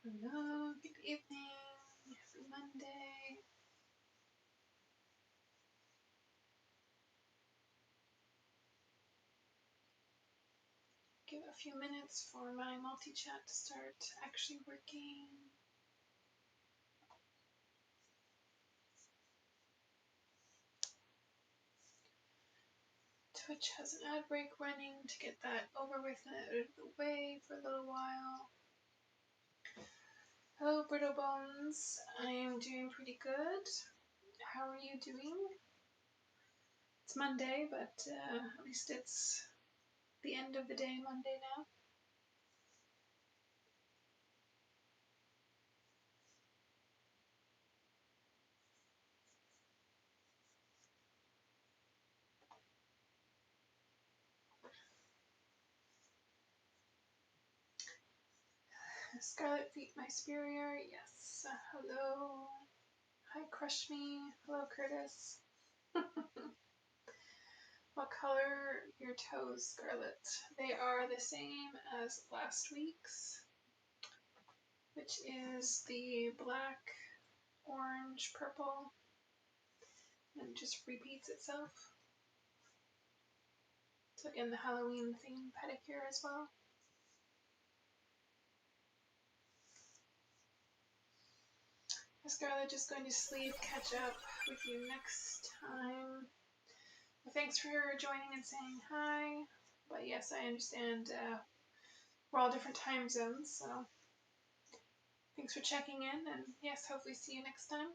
Hello, good evening, happy Monday. Give a few minutes for my multi-chat to start actually working. Twitch has an ad break running to get that over with and out of the way for a little while. Hello, Brittle Bones. I am doing pretty good. How are you doing? It's Monday, but at least it's the end of the day Monday now. Scarlett Feet My Superior, yes. Hello. Hi, Crush Me. Hello, Curtis. What color your toes, Scarlett? They are the same as last week's, which is the black, orange, purple, and it just repeats itself. So again, the Halloween themed pedicure as well. Scarlett, just going to sleep, catch up with you next time. Well, thanks for joining and saying hi. But yes, I understand we're all different time zones, so thanks for checking in, and yes, hopefully see you next time.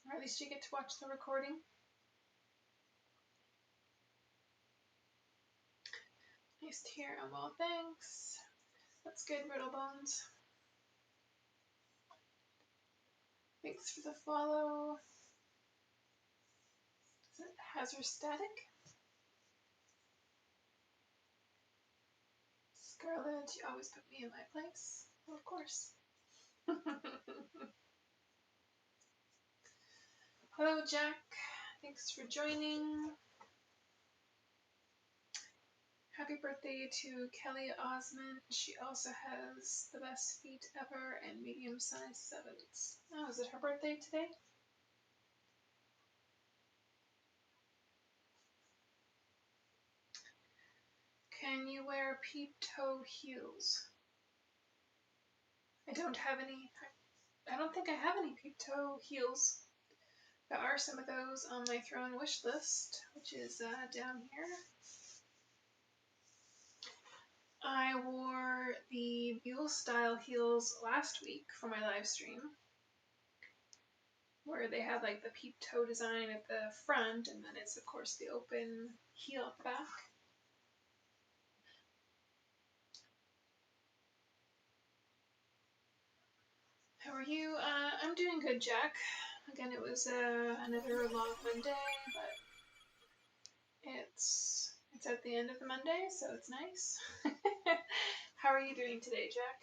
Or at least you get to watch the recording. Nice to hear. Well, thanks. That's good, Riddle Bones. Thanks for the follow. Is it Hazard Static? Scarlett, you always put me in my place. Well, of course. Hello, Jack. Thanks for joining. Happy birthday to Kelly Osmond. She also has the best feet ever and medium-sized sevens. Oh, is it her birthday today? Can you wear peep-toe heels? I don't have any. I don't think I have any peep-toe heels. There are some of those on my Throne wish list, which is down here. I wore the mule style heels last week for my live stream, where they have like the peep toe design at the front, and then it's of course the open heel at the back. How are you? I'm doing good, Jack. Again, it was another long Monday, but it's at the end of the Monday, so it's nice. How are you doing today, Jack?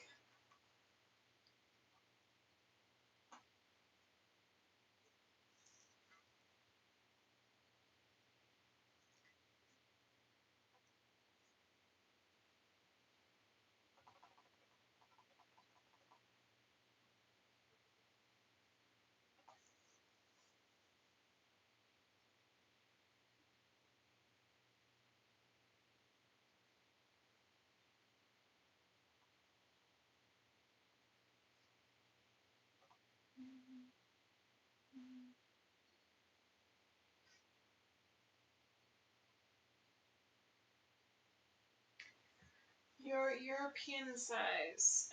Your European size.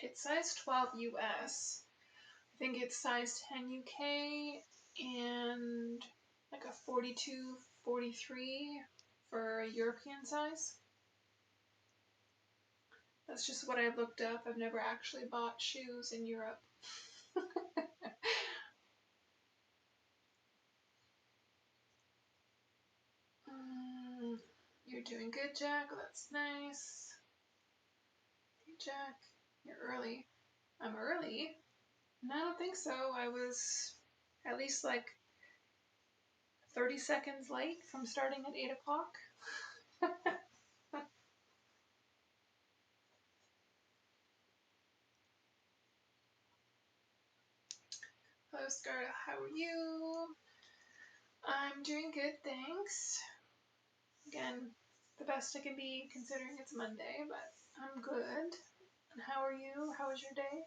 It's size 12 US. I think it's size 10 UK and like a 42, 43 for European size. That's just what I looked up. I've never actually bought shoes in Europe. You're doing good, Jack. That's nice. Hey, Jack, you're early. I'm early? No, I don't think so. I was at least like 30 seconds late from starting at 8 o'clock. Scarlett. How are you? I'm doing good, thanks. Again, the best I can be considering it's Monday, but I'm good. And how are you? How was your day?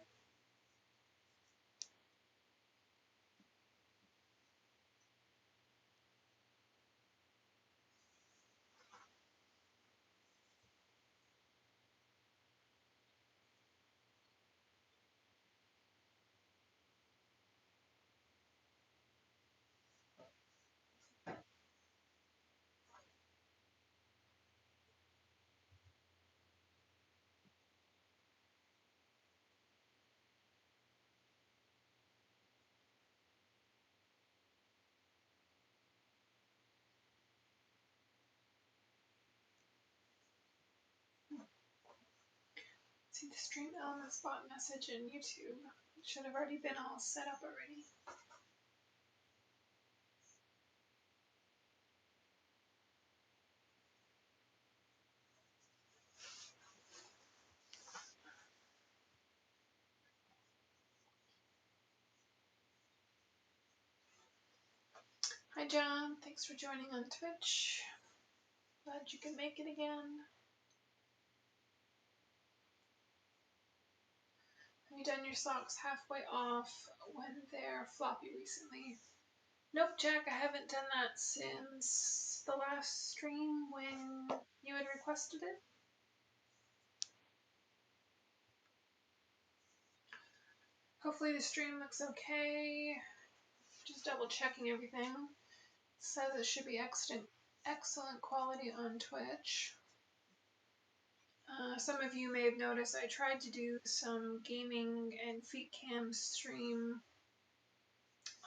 See the stream elements bot message in YouTube. It should have already been all set up already. Hi John, thanks for joining on Twitch. Glad you can make it again. Have you done your socks halfway off when they're floppy recently? Nope, Jack, I haven't done that since the last stream when you had requested it. Hopefully the stream looks okay. Just double checking everything. It says it should be excellent quality on Twitch. Some of you may have noticed I tried to do some gaming and feet cam stream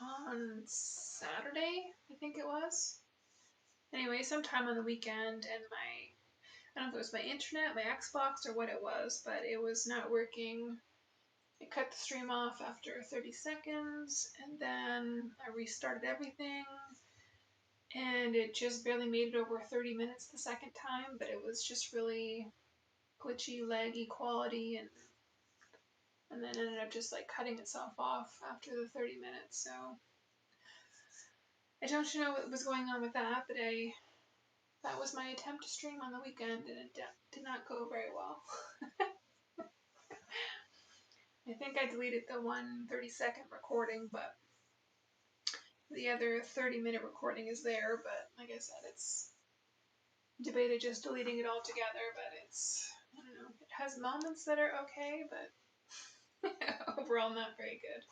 on Saturday, I think it was. Anyway, sometime on the weekend, and I don't know if it was my internet, my Xbox, or what it was, but it was not working. It cut the stream off after 30 seconds, and then I restarted everything, and it just barely made it over 30 minutes the second time, but it was just really glitchy, laggy quality, and then ended up just like cutting itself off after the 30 minutes. So I don't know what was going on with that, but that was my attempt to stream on the weekend, and it did not go very well. I think I deleted the one 30-second recording, but the other 30-minute recording is there. But like I said, it's debated just deleting it altogether, but it's, I don't know, it has moments that are okay, but overall not very good.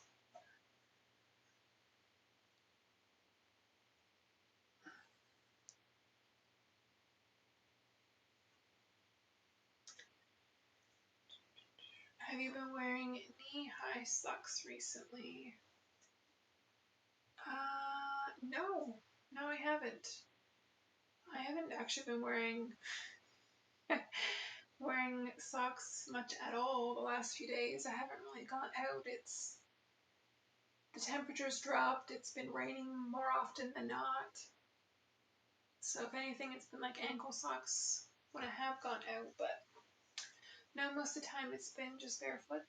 Have you been wearing knee-high socks recently? No. No, I haven't. I haven't actually been wearing socks much at all the last few days. I haven't really gone out. The temperature's dropped. It's been raining more often than not. So if anything, it's been like ankle socks when I have gone out, but no, most of the time it's been just barefoot.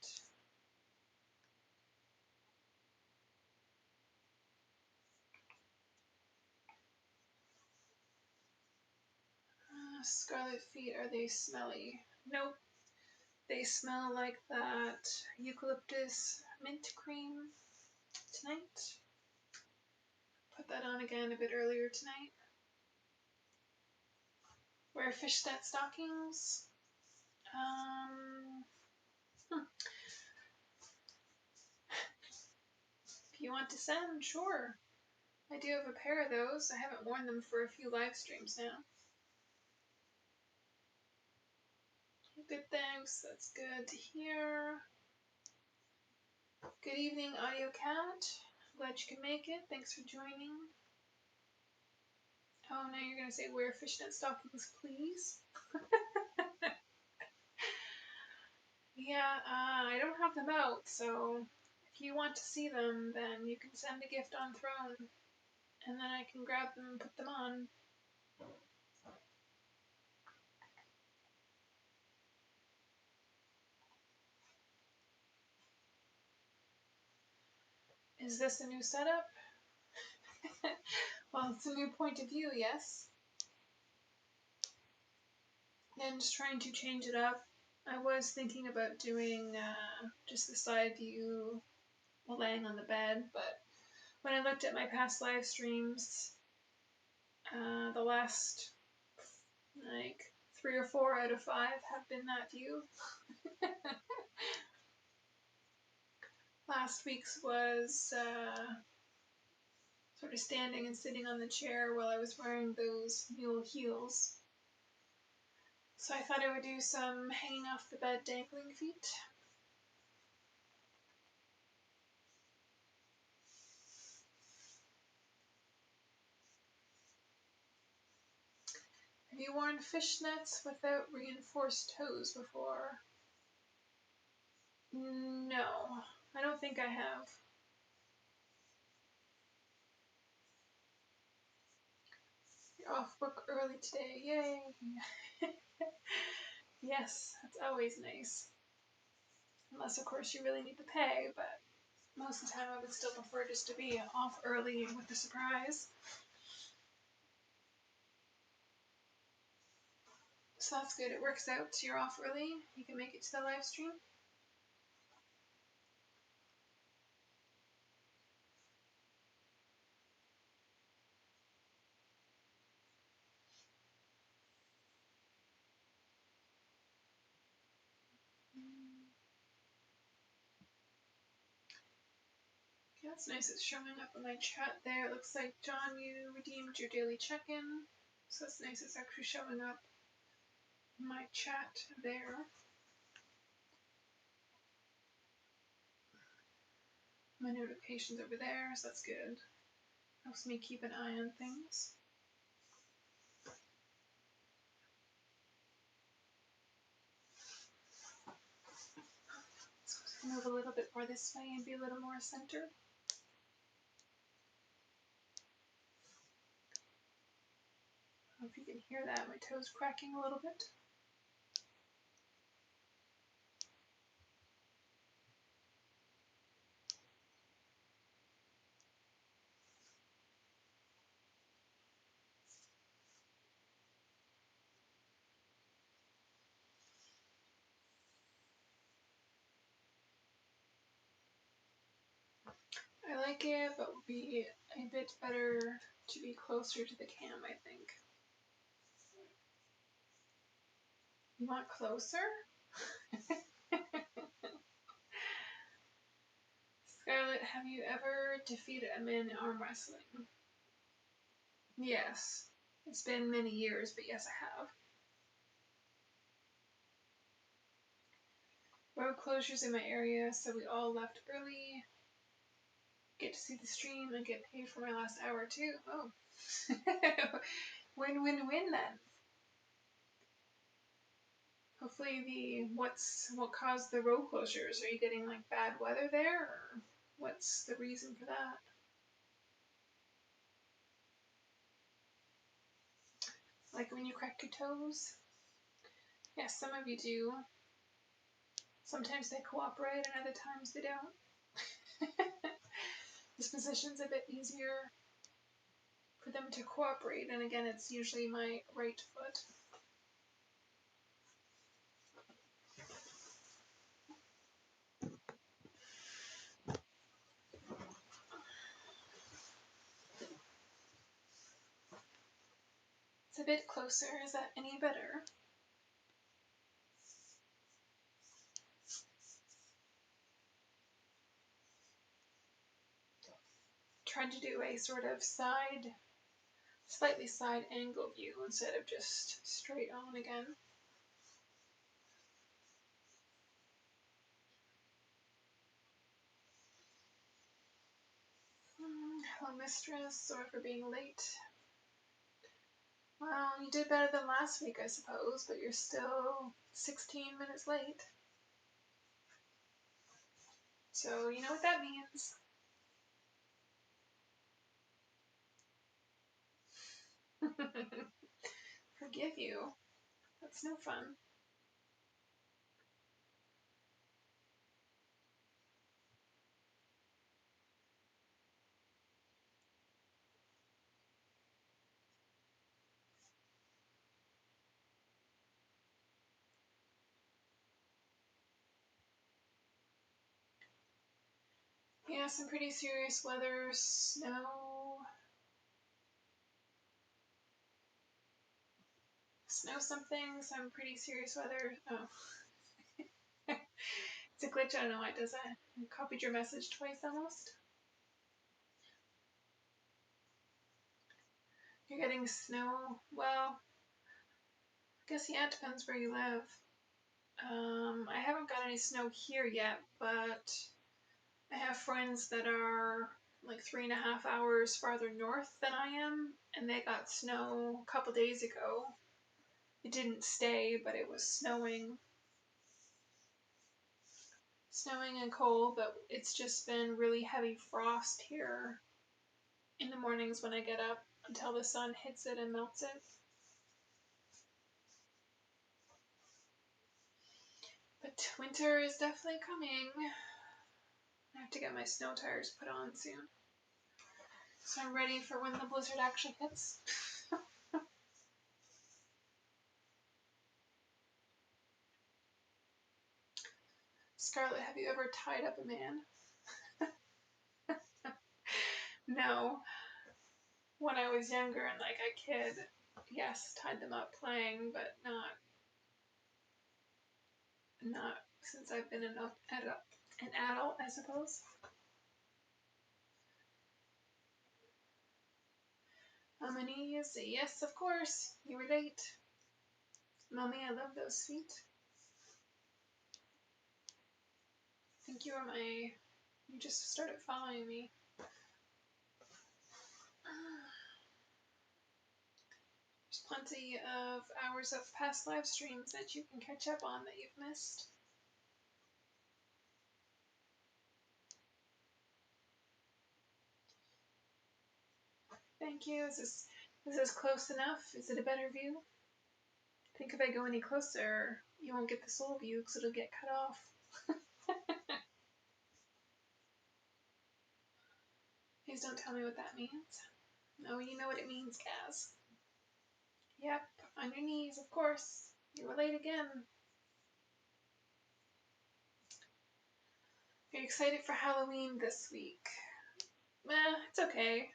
Scarlet feet, are they smelly? Nope. They smell like that eucalyptus mint cream tonight. Put that on again a bit earlier tonight. Wear fishnet stockings. If you want to send, sure. I do have a pair of those. I haven't worn them for a few live streams now. Good, thanks. That's good to hear. Good evening, Audio Cat. Glad you can make it. Thanks for joining. Oh, now you're going to say wear fishnet stockings, please. Yeah, I don't have them out, so if you want to see them, then you can send a gift on Throne, and then I can grab them and put them on. Is this a new setup? Well, it's a new point of view, yes. And just trying to change it up. I was thinking about doing just the side view while laying on the bed, but when I looked at my past live streams, the last like 3 or 4 out of 5 have been that view. Last week's was sort of standing and sitting on the chair while I was wearing those mule heels. So I thought I would do some hanging off the bed dangling feet. Have you worn fishnets without reinforced toes before? No, I don't think I have. You're off work early today, yay! Yes, that's always nice. Unless, of course, you really need the pay, but most of the time I would still prefer just to be off early with the surprise. So that's good, it works out. You're off early, you can make it to the live stream. Yeah, it's nice it's showing up in my chat there. It looks like, John, you redeemed your daily check-in. So it's nice it's actually showing up in my chat there. My notifications over there, so that's good. Helps me keep an eye on things. So move a little bit more this way and be a little more centered. I don't know if you can hear that, my toes cracking a little bit. I like it, but would be a bit better to be closer to the cam, I think. You want closer? Scarlett, have you ever defeated a man in arm wrestling? Yes. It's been many years, but yes, I have. Road closures in my area, so we all left early. Get to see the stream and get paid for my last hour too. Oh. Win-win-win then. Hopefully what caused the road closures? Are you getting like bad weather there, or what's the reason for that? Like when you crack your toes? Yes, some of you do. Sometimes they cooperate and other times they don't. This position's a bit easier for them to cooperate, and again, it's usually my right foot. It's a bit closer. Is that any better? Tried to do a sort of slightly side angle view instead of just straight on again. Hello, mistress. Sorry for being late. Well, you did better than last week, I suppose, but you're still 16 minutes late. So, you know what that means. Forgive you. That's no fun. Yeah, some pretty serious weather, snow. Some pretty serious weather. Oh. It's a glitch, I don't know why it does that. I copied your message twice almost. You're getting snow. Well, I guess yeah, it depends where you live. I haven't got any snow here yet, but I have friends that are like 3.5 hours farther north than I am, and they got snow a couple days ago. It didn't stay, but it was snowing. Snowing and cold, but it's just been really heavy frost here in the mornings when I get up until the sun hits it and melts it. But winter is definitely coming. I have to get my snow tires put on soon. So I'm ready for when the blizzard actually hits. Scarlett, have you ever tied up a man? No. When I was younger and like a kid, yes, tied them up playing, but not since I've been an adult, I suppose. How many? Yes, of course. You were late. Mommy, I love those feet. I think you just started following me. There's plenty of hours of past live streams that you can catch up on that you've missed. Thank you. Is this close enough? Is it a better view? I think if I go any closer, you won't get the soul view because it'll get cut off. Please don't tell me what that means. No, you know what it means, Kaz. Yep, on your knees, of course. You were late again. Are you excited for Halloween this week? It's okay.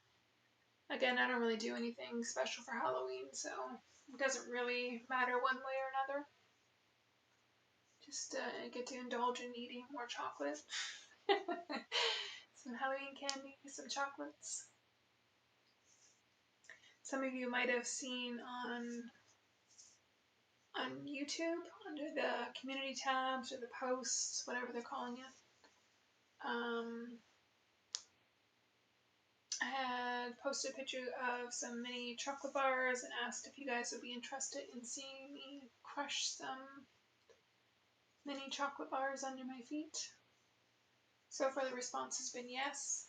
Again, I don't really do anything special for Halloween, so it doesn't really matter one way or another. Just get to indulge in eating more chocolate. Some Halloween candy, some chocolates. Some of you might have seen on YouTube, under the community tabs or the posts, whatever they're calling it. I had posted a picture of some mini chocolate bars and asked if you guys would be interested in seeing me crush some mini chocolate bars under my feet. So far the response has been yes.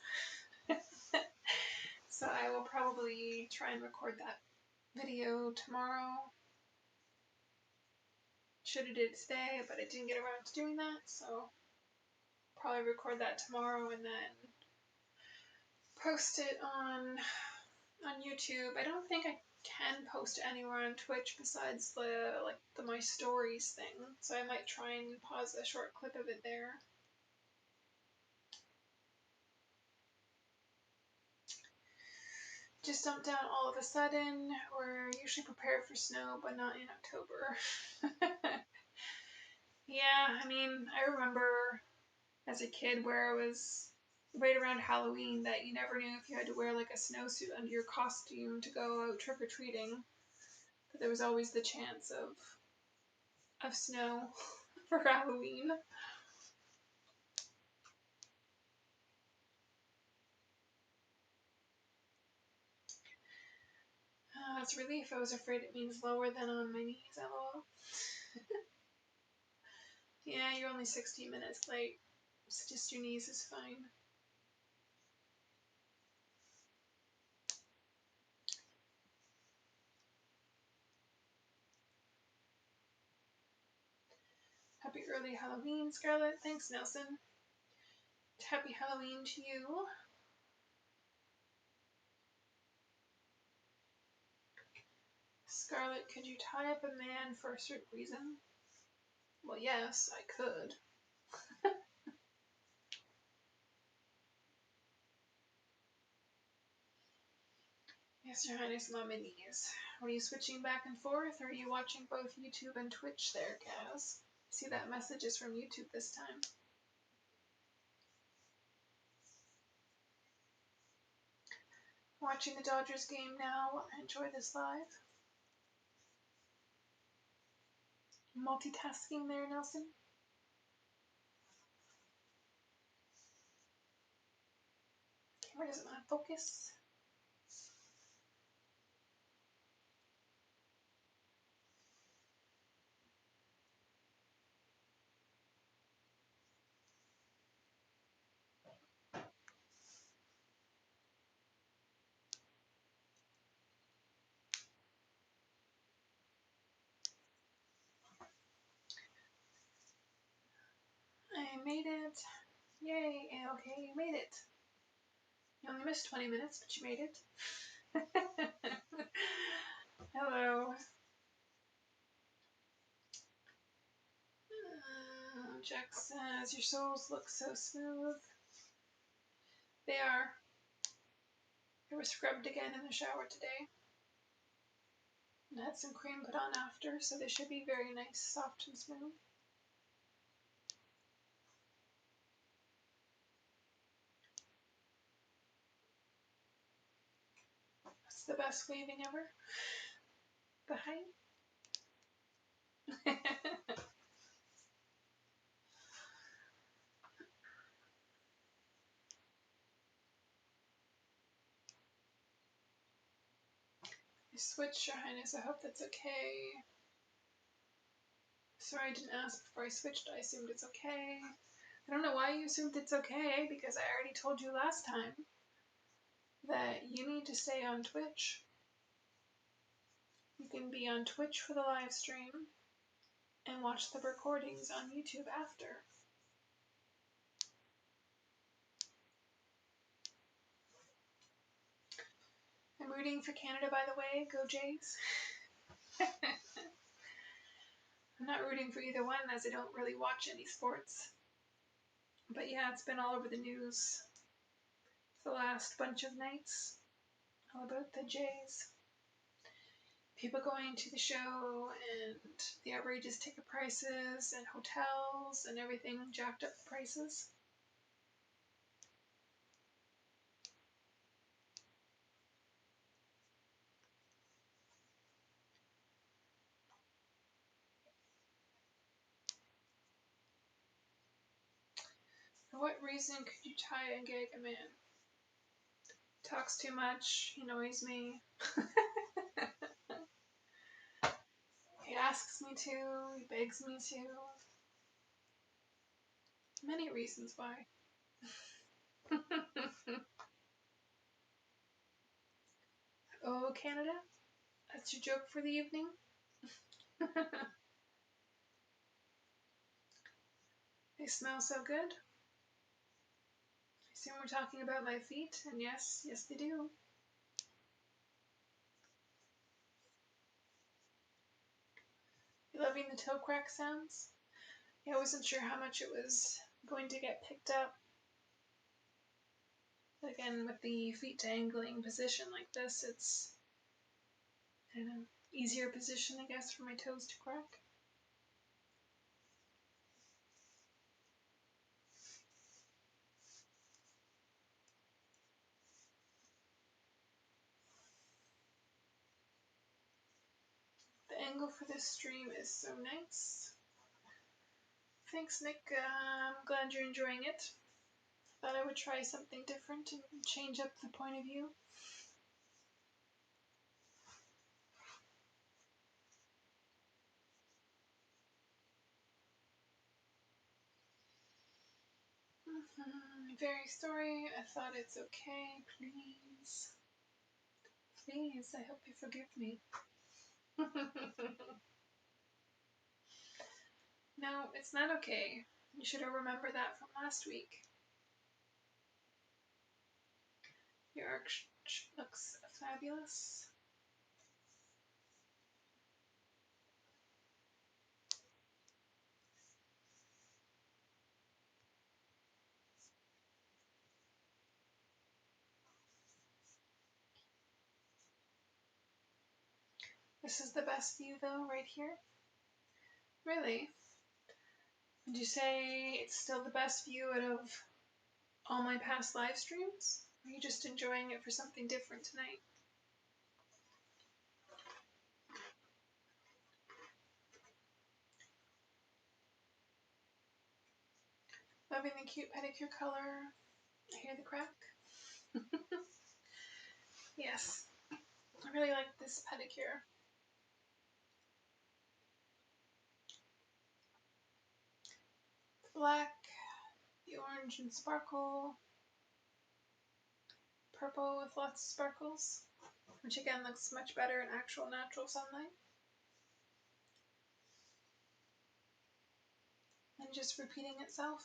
So I will probably try and record that video tomorrow. Should have did it today, but I didn't get around to doing that, so probably record that tomorrow and then post it on YouTube. I don't think I can post it anywhere on Twitch besides the my stories thing, so I might try and pause a short clip of it there. Just dumped down all of a sudden. We're usually prepared for snow, but not in October. Yeah, I mean, I remember as a kid where it was right around Halloween that you never knew if you had to wear like a snowsuit under your costume to go out trick-or-treating. But there was always the chance of snow for Halloween. It's a relief. I was afraid it means lower than on my knees, lol. Yeah, you're only 16 minutes late, so just your knees is fine. Happy early Halloween, Scarlett. Thanks, Nelson. Happy Halloween to you. Scarlett, could you tie up a man for a certain reason? Well, yes, I could. Yes, Your Highness, I'm on my knees. What are you switching back and forth, or are you watching both YouTube and Twitch there, Kaz? See, that message is from YouTube this time. Watching the Dodgers game now while I enjoy this live. Multitasking there, Nelson. Camera doesn't want to focus. I made it. Yay. Okay, you made it. You only missed 20 minutes, but you made it. Hello. Jack says, your soles look so smooth. They are. They were scrubbed again in the shower today. And had some cream put on after, so they should be very nice, soft and smooth. That's the best waving ever. Behind. I switched, Your Highness. I hope that's okay. Sorry I didn't ask before I switched. I assumed it's okay. I don't know why you assumed it's okay, because I already told you last time that you need to stay on Twitch. You can be on Twitch for the live stream and watch the recordings on YouTube after. I'm rooting for Canada, by the way. Go Jays. I'm not rooting for either one, as I don't really watch any sports. But yeah, it's been all over the news the last bunch of nights, all about the Jays. People going to the show and the outrageous ticket prices and hotels and everything jacked up the prices. For what reason could you tie and gag a man? Talks too much, he annoys me. He asks me to, he begs me to. Many reasons why. Oh, Canada? That's your joke for the evening? They smell so good. I assume we're talking about my feet, and yes, they do. You loving the toe crack sounds? Yeah, I wasn't sure how much it was going to get picked up. But again, with the feet dangling position like this, it's an easier position, I guess, for my toes to crack. The angle for this stream is so nice. Thanks, Nick. I'm glad you're enjoying it. Thought I would try something different and change up the point of view. Very sorry. I thought it's okay. Please. Please, I hope you forgive me. No, it's not okay. You should have remembered that from last week. Your arch looks fabulous. This is the best view though, right here? Really? Would you say it's still the best view out of all my past live streams? Or are you just enjoying it for something different tonight? Loving the cute pedicure color. I hear the crack. Yes, I really like this pedicure. Black, the orange and sparkle, purple with lots of sparkles, which again looks much better in actual natural sunlight. And just repeating itself.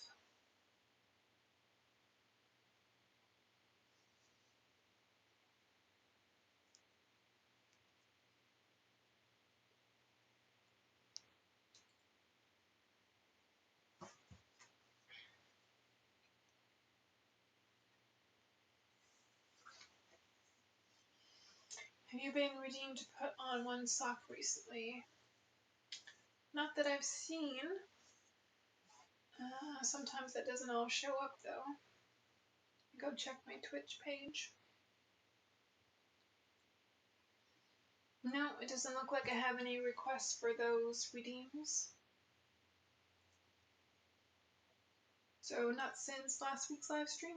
Have you been redeemed to put on one sock recently? Not that I've seen. Sometimes that doesn't all show up though. Go check my Twitch page. No, it doesn't look like I have any requests for those redeems. So not since last week's live stream?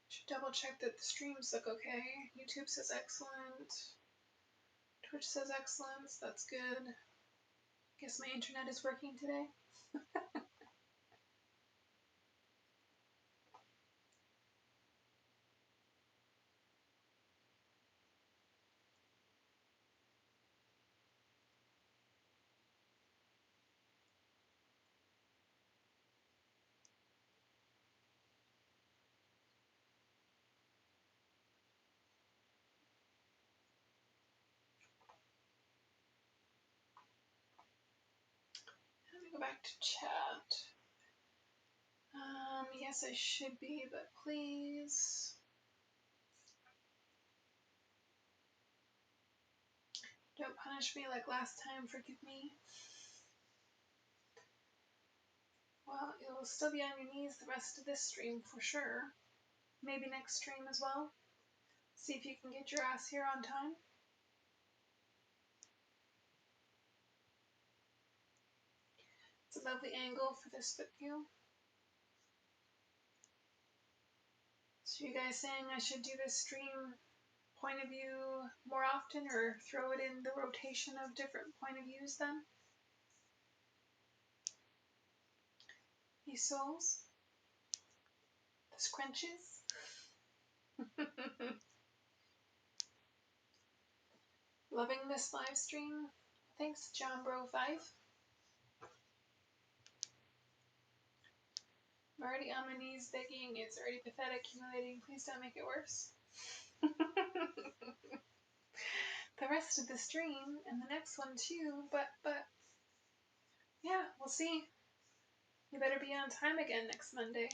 Should double check that the streams look okay. YouTube says excellent. Twitch says excellent, so that's good. Guess my internet is working today. Let me go back to chat. Yes, I should be, but please. Don't punish me like last time, forgive me. Well, you'll still be on your knees the rest of this stream for sure. Maybe next stream as well. See if you can get your ass here on time. It's a lovely angle for this foot view. So you guys saying I should do this stream point of view more often, or throw it in the rotation of different point of views then? These soles? The scrunches? Loving this live stream. Thanks, John Bro 5. I'm already on my knees begging. It's already pathetic, humiliating. Please don't make it worse. The rest of the stream and the next one too, but yeah, we'll see. You better be on time again next Monday.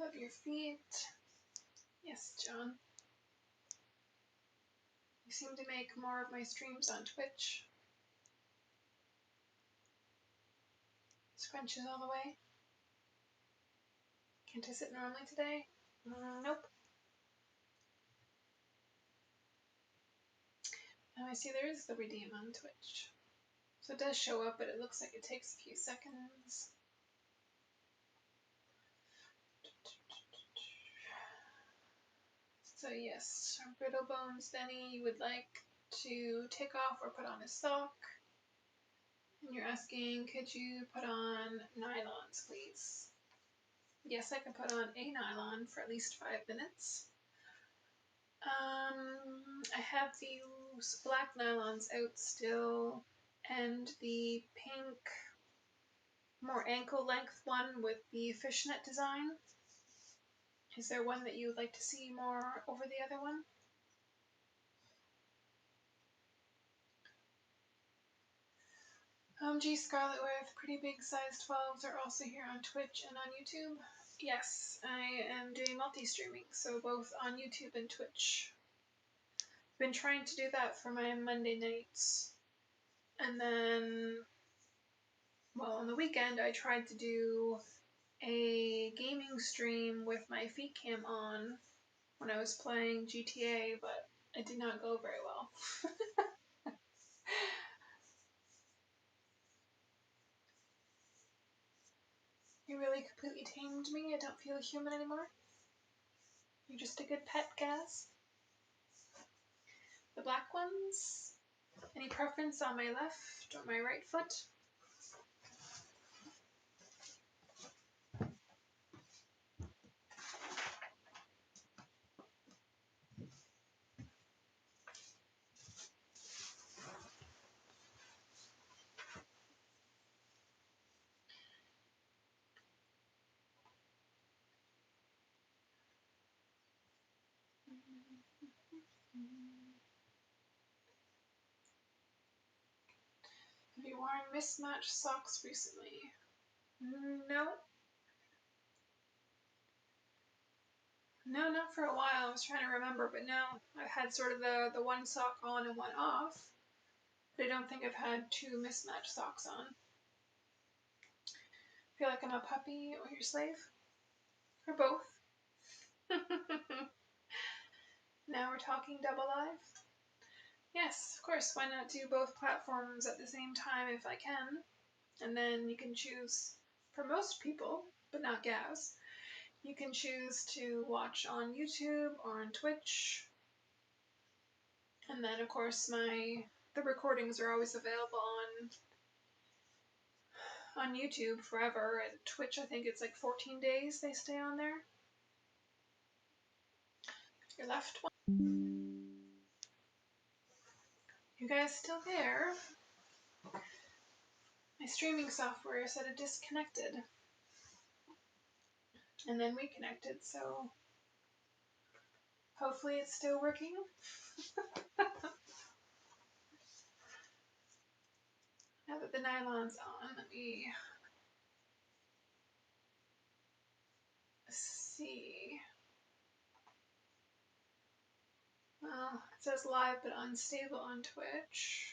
Love your feet. Yes, John. You seem to make more of my streams on Twitch. Scrunches all the way. Can't I sit normally today? Nope. Now I see there is the redeem on Twitch. So it does show up, but it looks like it takes a few seconds. So yes, brittle bones, Denny, you would like to take off or put on a sock. And you're asking, could you put on nylons, please? Yes, I can put on a nylon for at least 5 minutes. I have these black nylons out still, and the pink, more ankle length one with the fishnet design. Is there one that you would like to see more over the other one? G Scarlett with pretty big size 12s are also here on Twitch and on YouTube. Yes, I am doing multi-streaming, so both on YouTube and Twitch. Been trying to do that for my Monday nights. And then, well, on the weekend I tried to do a gaming stream with my feet cam on when I was playing GTA, but it did not go very well. You really completely tamed me. I don't feel human anymore. You're just a good pet, Gaz. The black ones? Any preference on my left or my right foot? Have you worn mismatched socks recently? No. No, not for a while. I was trying to remember, but no. I've had sort of the one sock on and one off. But I don't think I've had two mismatched socks on. Feel like I'm a puppy or your slave? Or both? Now we're talking double live? Yes, of course. Why not do both platforms at the same time if I can? And then you can choose, for most people, but not Gaz, you can choose to watch on YouTube or on Twitch. And then, of course, the recordings are always available on YouTube forever. And Twitch, I think it's like 14 days they stay on there. Your left one. You guys still there? My streaming software said it disconnected. And then reconnected, so hopefully it's still working. Now that the nylon's on, let me see. Well, it says live but unstable on Twitch.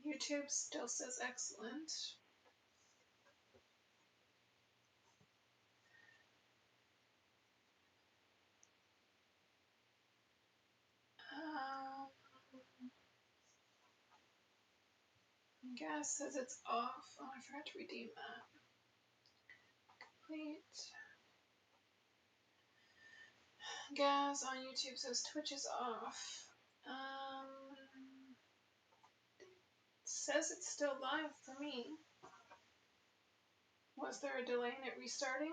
YouTube still says excellent. Gas says it's off. Oh, I forgot to redeem that. Complete. Gas on YouTube says Twitch is off. Says it's still live for me. Was there a delay in it restarting?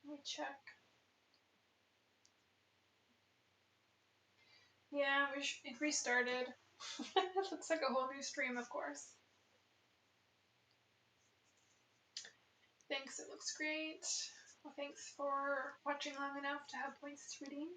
Let me check. Yeah, it restarted. It looks like a whole new stream, of course. Thanks, it looks great. Well, thanks for watching long enough to have points to redeem.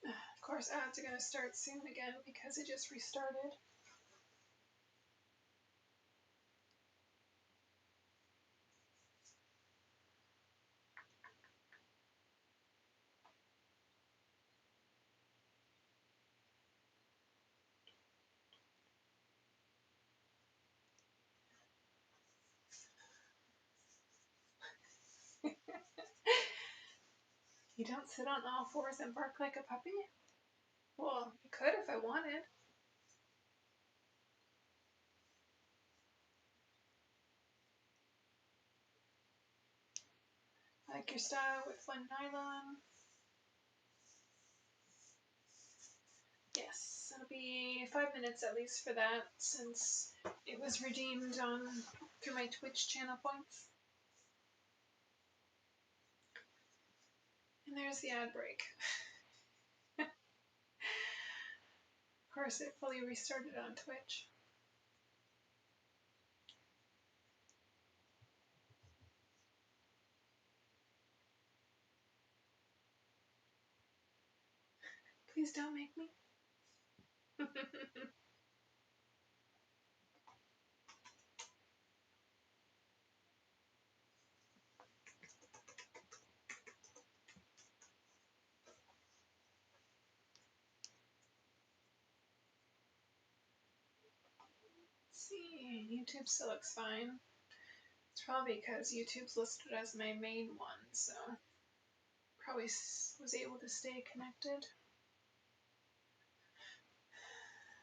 Of course, ads are going to start soon again because it just restarted. You don't sit on all fours and bark like a puppy? Well, you could if I wanted. I like your style with one nylon. be 5 minutes at least for that, since it was redeemed through my Twitch channel points. And there's the ad break. Of course, it fully restarted on Twitch. Please don't make me. See, YouTube still looks fine. It's probably because YouTube's listed as my main one, so probably was able to stay connected.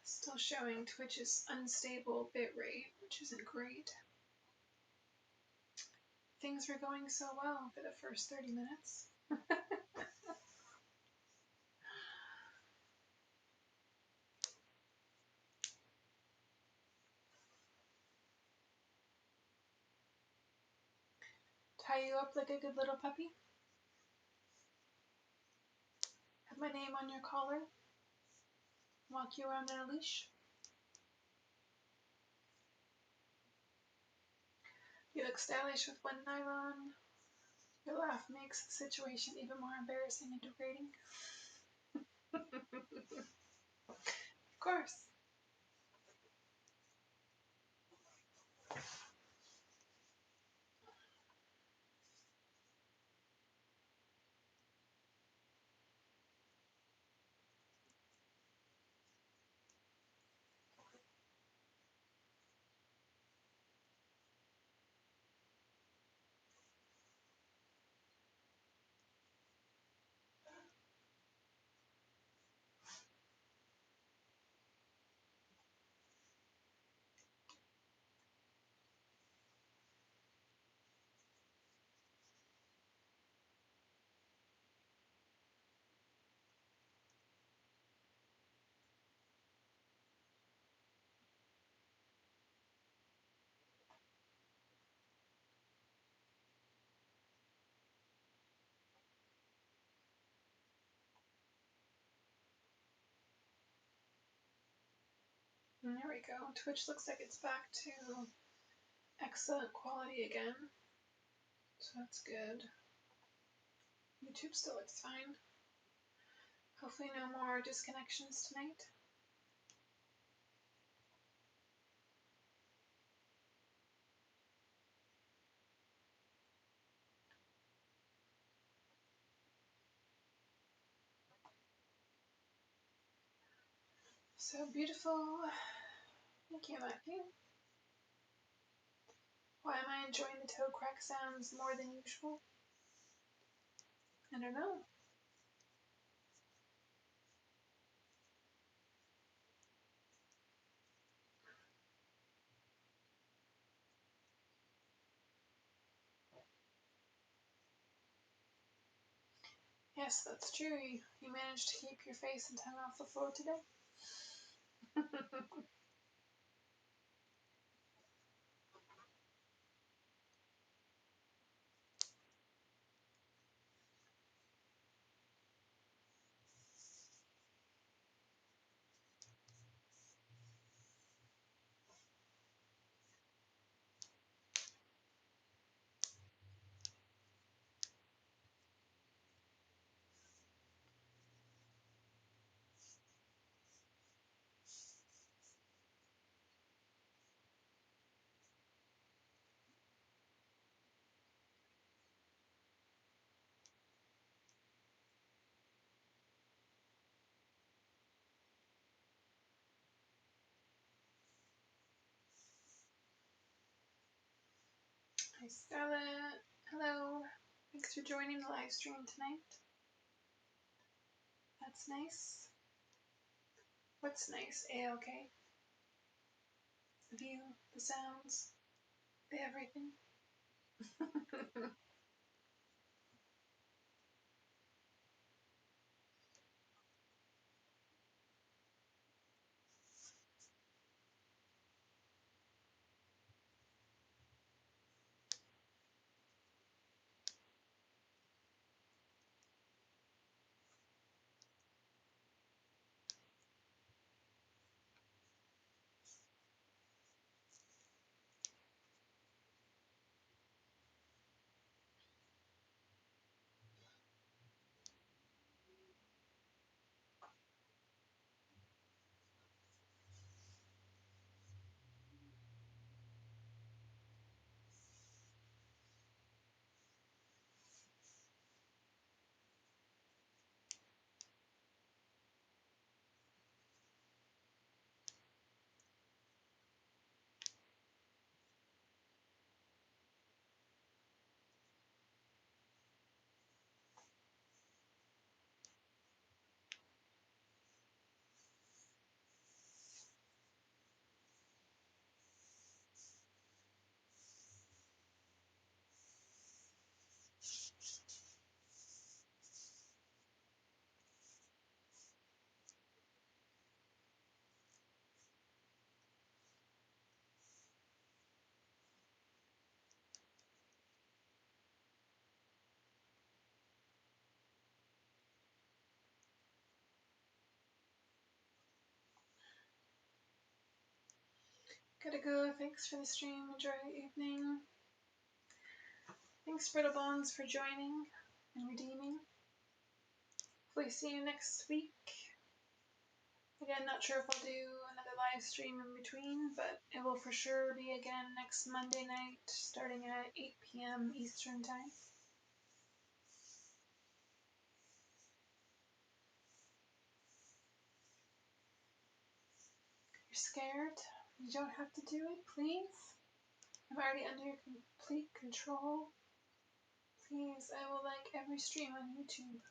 Still showing Twitch's unstable bitrate, which isn't great. Things were going so well for the first 30 minutes. Tie you up like a good little puppy. Have my name on your collar. Walk you around on a leash. You look stylish with one nylon. Your laugh makes the situation even more embarrassing and degrading. Of course. And there we go. Twitch looks like it's back to excellent quality again. So that's good. YouTube still looks fine. Hopefully no more disconnections tonight. So beautiful. Thank you, Matthew. Why am I enjoying the toe crack sounds more than usual? I don't know. Yes, that's true. You managed to keep your face and tongue off the floor today. Hi, Scarlett. Hello. Thanks for joining the live stream tonight. That's nice. What's nice? A-okay. The view, the sounds, the everything. Gotta go. Thanks for the stream. Enjoy your evening. Thanks, Brittle Bones, for joining and redeeming. Hopefully see you next week. Again, not sure if I'll do another live stream in between, but it will for sure be again next Monday night, starting at 8 p.m. Eastern Time. You're scared? You don't have to do it, please. I'm already under your complete control. Please, I will like every stream on YouTube.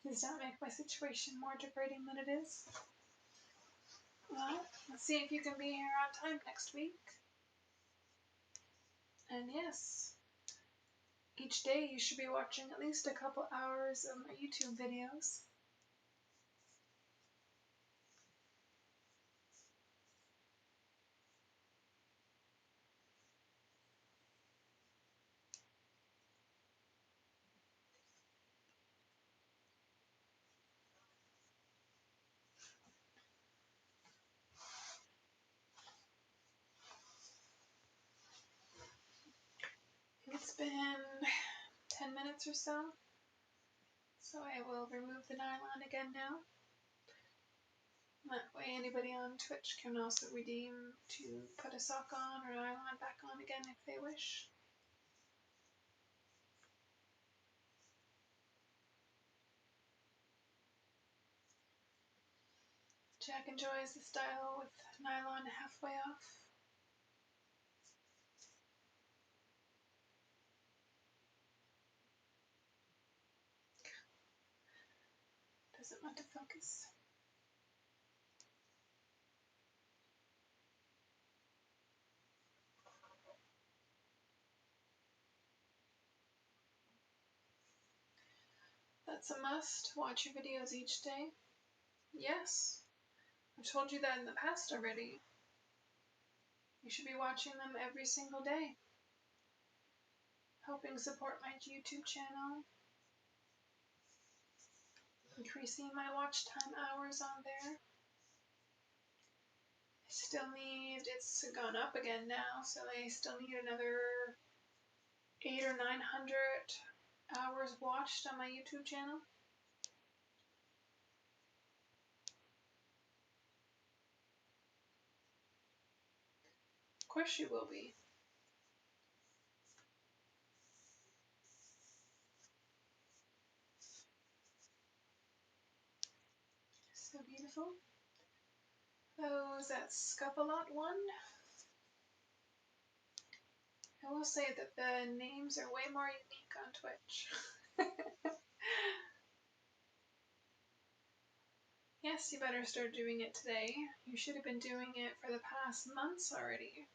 Please don't make my situation more degrading than it is. Well, let's see if you can be here on time next week. And yes, each day you should be watching at least a couple hours of my YouTube videos. It's been 10 minutes or so, so I will remove the nylon again now. That way anybody on Twitch can also redeem to put a sock on or nylon back on again if they wish. Jack enjoys the style with nylon halfway off. Doesn't want to focus. That's a must. Watch your videos each day. Yes. I've told you that in the past already. You should be watching them every single day. Helping support my YouTube channel. Increasing my watch time hours on there. It's gone up again now, so I still need another 800 or 900 hours watched on my YouTube channel. Of course you will be. So beautiful. Oh, is that Scuffalot one? I will say that the names are way more unique on Twitch. Yes, you better start doing it today. You should have been doing it for the past months already.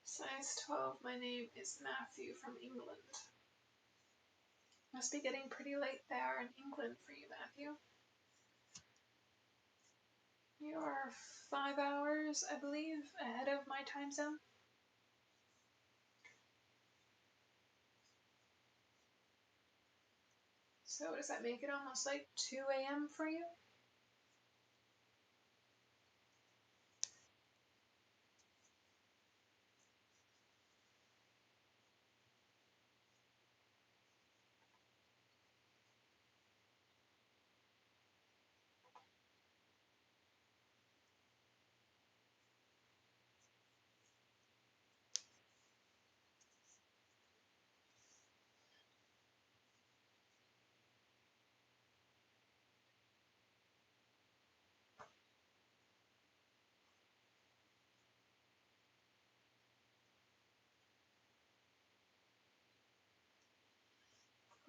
Size 12, my name is Matthew from England. Must be getting pretty late there in England for you, Matthew. You are 5 hours, I believe, ahead of my time zone. So does that make it almost like 2 a.m. for you?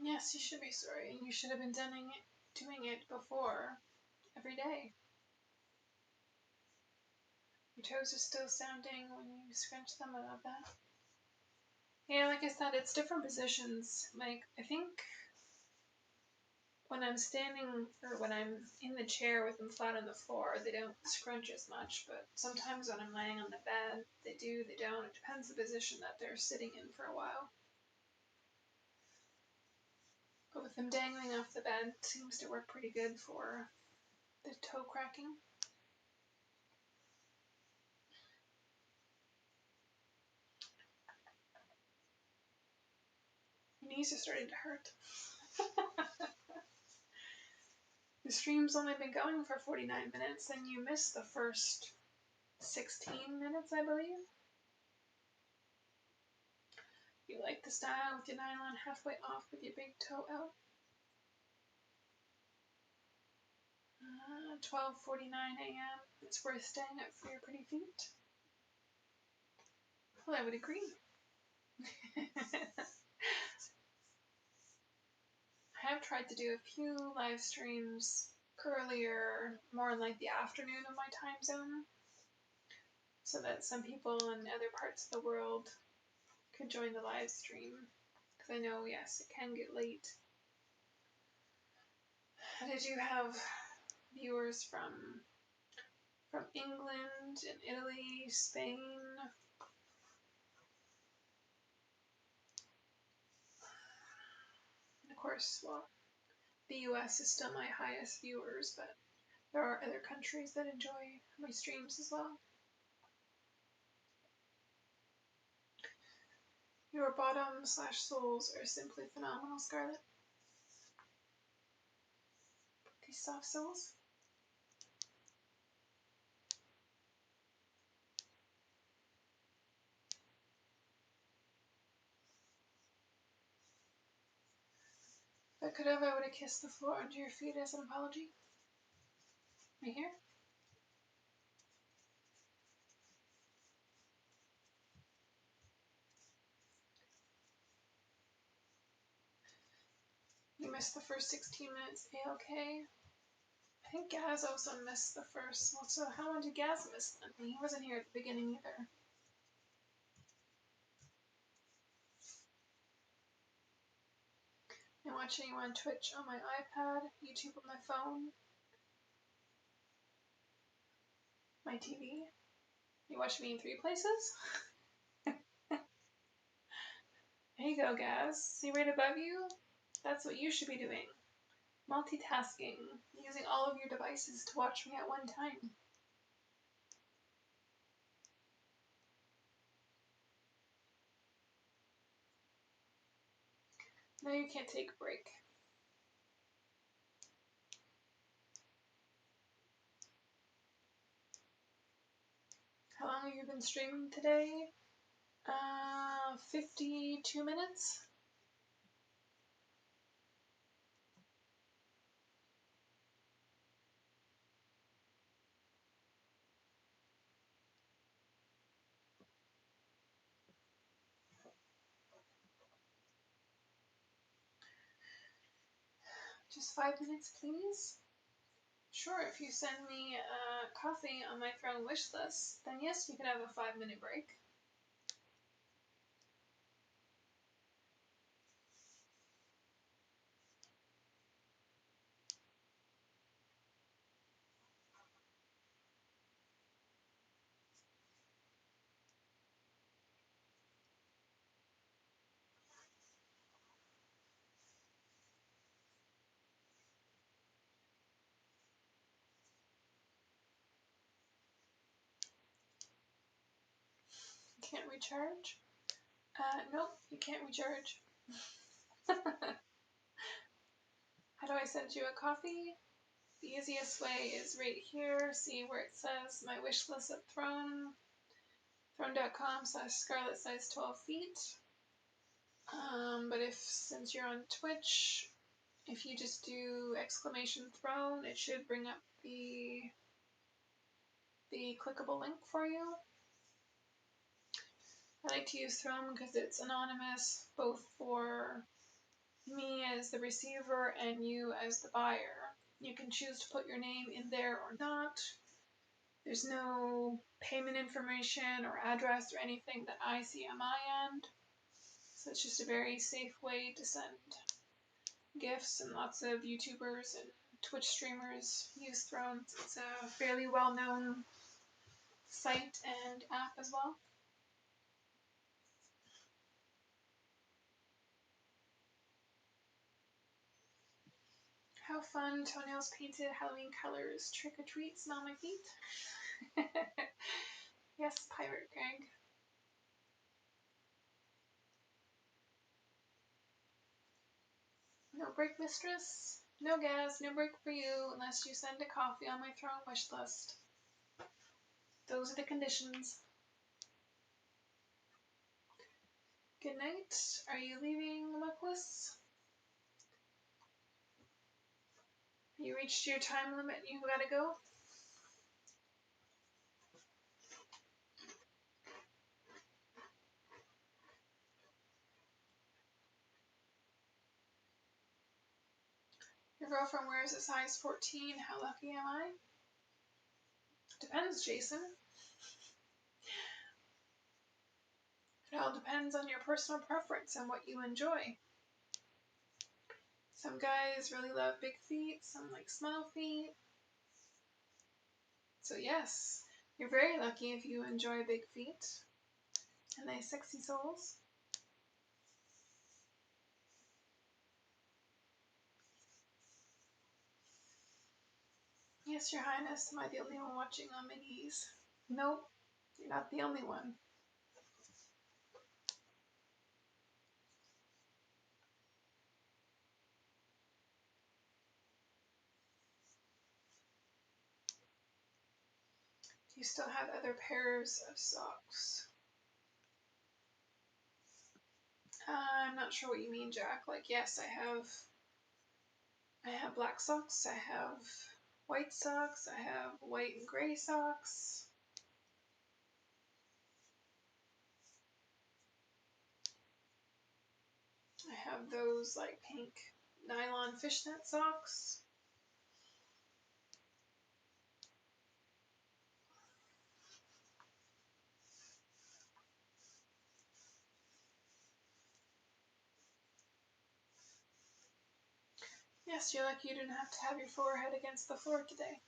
Yes, you should be sorry, and you should have been doing it before, every day. Your toes are still sounding when you scrunch them. I love that. Yeah, like I said, it's different positions. Like, I think when I'm standing or when I'm in the chair with them flat on the floor, they don't scrunch as much. But sometimes when I'm laying on the bed, they do, they don't. It depends the position that they're sitting in for a while. But with them dangling off the bed, it seems to work pretty good for the toe cracking. Your knees are starting to hurt. The stream's only been going for 49 minutes, and you missed the first 16 minutes, I believe. You like the style with your nylon halfway off with your big toe out. 12:49 a.m. It's worth staying up for your pretty feet. Well, I would agree. I have tried to do a few live streams earlier, more in like the afternoon of my time zone, so that some people in other parts of the world could join the live stream. Because I know, yes, it can get late. And I do have viewers from England and Italy, Spain, and of course, well, the US is still my highest viewers, but there are other countries that enjoy my streams as well. Your bottom/soles are simply phenomenal, Scarlett. These soft soles. If I could have, I would have kissed the floor under your feet as an apology. Right here. You missed the first 16 minutes, A-okay. I think Gaz also missed the first. Well, so how long did Gaz miss then? He wasn't here at the beginning either. I'm watching you on Twitch on my iPad, YouTube on my phone, my TV. You watch me in 3 places? There you go, Gaz. See right above you? That's what you should be doing. Multitasking. Using all of your devices to watch me at one time. No, you can't take a break. How long have you been streaming today? 52 minutes. Just 5 minutes, please. Sure, if you send me coffee on my throne wish list, then yes, you can have a 5-minute break. Can't recharge? Nope, you can't recharge. How do I send you a coffee? The easiest way is right here. See where it says my wish list at Throne. Throne.com/Scarlett size 12 feet. But since you're on Twitch, if you just do !Throne, it should bring up the clickable link for you. I like to use Throne because it's anonymous, both for me as the receiver and you as the buyer. You can choose to put your name in there or not. There's no payment information or address or anything that I see on my end. So it's just a very safe way to send gifts, and lots of YouTubers and Twitch streamers use Thrones. It's a fairly well-known site and app as well. How fun, toenails painted, Halloween colors, trick or treat, smell my feet. Yes, Pirate Greg. No break, mistress. No gas, no break for you unless you send a coffee on my throne wish list. Those are the conditions. Good night. Are you leaving, Luckless? You reached your time limit, you gotta go? Your girlfriend wears a size 14. How lucky am I? Depends, Jason. It all depends on your personal preference and what you enjoy. Some guys really love big feet, some like small feet. So yes, you're very lucky if you enjoy big feet and nice sexy soles. Yes, Your Highness, am I the only one watching on minis? Nope, you're not the only one. Do you still have other pairs of socks? I'm not sure what you mean, Jack. Like, yes, I have black socks, I have white socks, I have white and gray socks. I have those like pink nylon fishnet socks. Yes, you're lucky you didn't have to have your forehead against the floor today.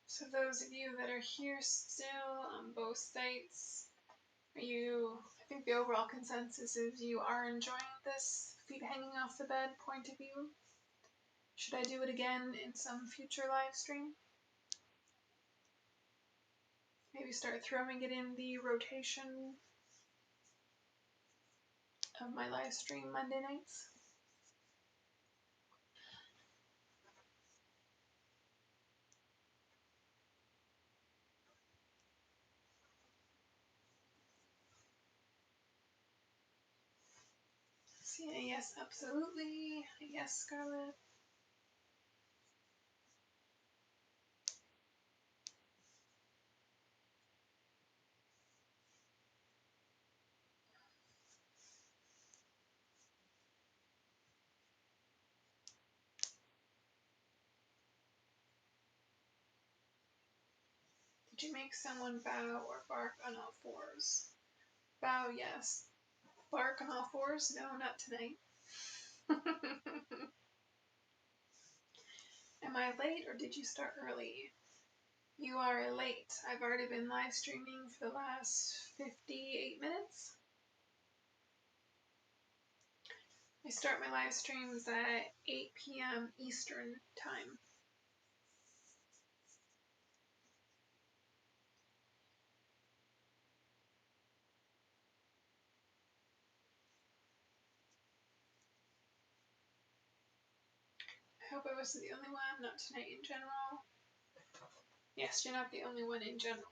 So those of you that are here still on both sites, I think the overall consensus is you are enjoying this feet hanging off the bed point of view. Should I do it again in some future live stream? Maybe start throwing it in the rotation of my live stream Monday nights. See, yes, absolutely. Yes, Scarlett. Did you make someone bow or bark on all fours? Bow, yes. Bark on all fours? No, not tonight. Am I late or did you start early? You are late. I've already been live streaming for the last 58 minutes. I start my live streams at 8 p.m. Eastern Time. I hope I wasn't the only one, not tonight in general. Yes, you're not the only one in general.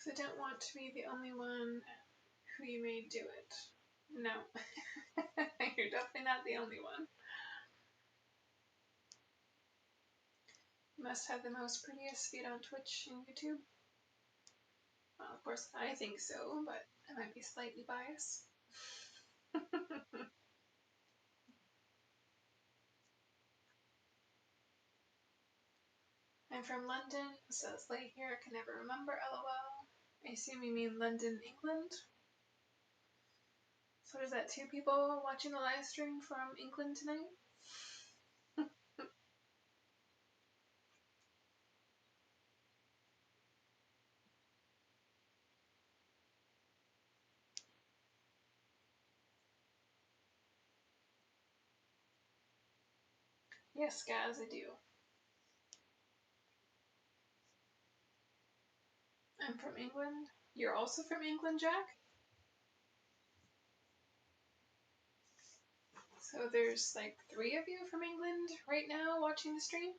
because I don't want to be the only one who you made do it. No. You're definitely not the only one. You must have the most prettiest feet on Twitch and YouTube. Well, of course, I think so, but I might be slightly biased. I'm from London, says late here, I can never remember, lol. I assume you mean London, England? So is that 2 people watching the live stream from England tonight? Yes, guys, I do. I'm from England. You're also from England, Jack? So there's like 3 of you from England right now watching the stream?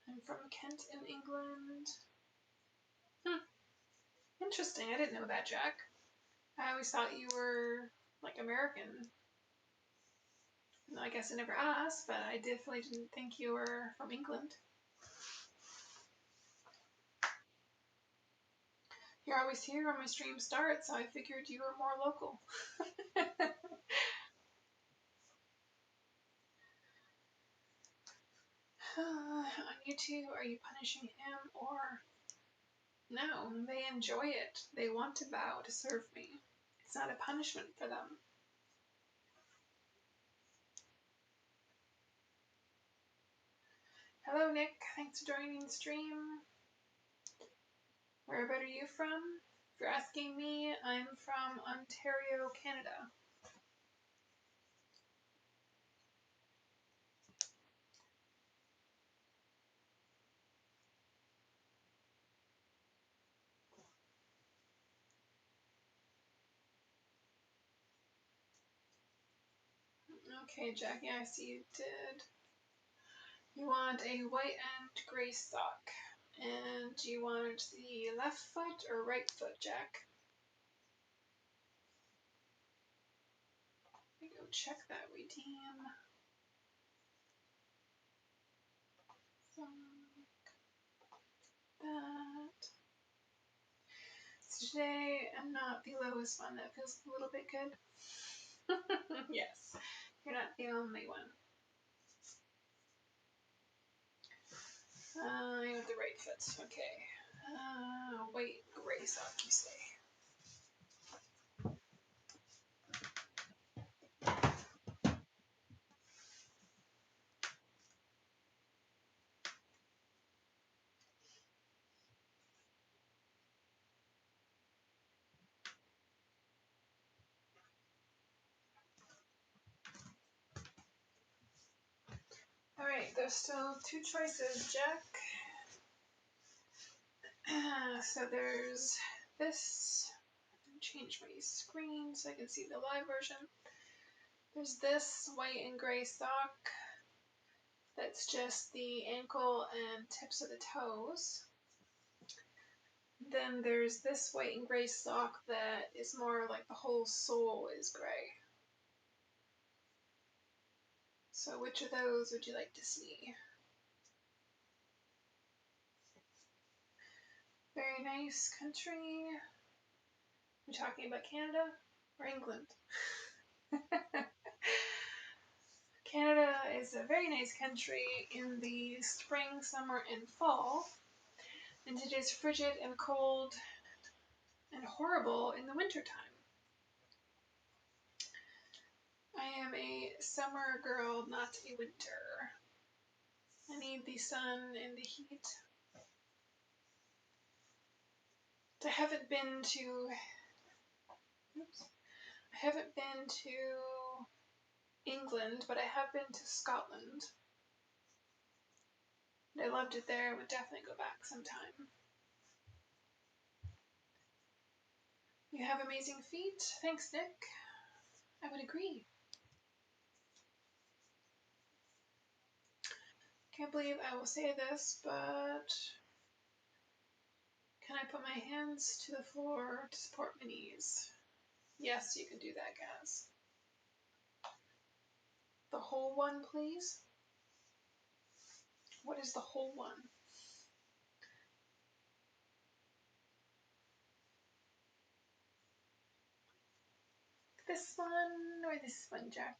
I'm from Kent in England. Interesting, I didn't know that, Jack. I always thought you were like American. I guess I never asked, but I definitely didn't think you were from England. You're always here when my stream starts, so I figured you were more local. On YouTube, are you punishing him or... No, they enjoy it. They want to bow to serve me. It's not a punishment for them. Hello, Nick. Thanks for joining the stream. Whereabout are you from? If you're asking me, I'm from Ontario, Canada. Okay, Jackie, I see you did. You want a white and grey sock. And you want the left foot or right foot, Jack? Let me go check that redeem. That. So today I'm not the lowest one. That feels a little bit good. Yes, you're not the only one. You have the right foot. Okay. White gray sock, you say? Alright, there's still 2 choices, Jack. So there's this. Change my screen so I can see the live version. There's this white and gray sock that's just the ankle and tips of the toes. Then there's this white and gray sock that is more like the whole sole is gray. So which of those would you like to see? Very nice country. We're talking about Canada or England? Canada is a very nice country in the spring, summer, and fall. And it is frigid and cold and horrible in the wintertime. I am a summer girl, not a winter. I need the sun and the heat. I haven't been to England, but I have been to Scotland. I loved it there. I would definitely go back sometime. You have amazing feet. Thanks, Nick. I would agree. Can't believe I will say this, but can I put my hands to the floor to support my knees? Yes, you can do that, guys. The whole one, please. What is the whole one? This one or this one, Jack?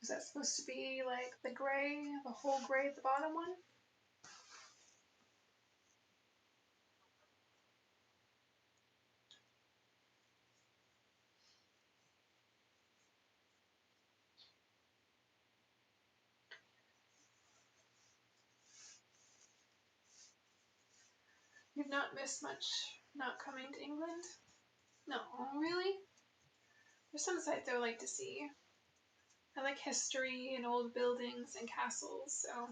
Is that supposed to be like the gray, the whole gray, the bottom one? You've not missed much not coming to England? No, really? There's some sites I would like to see. I like history and old buildings and castles, so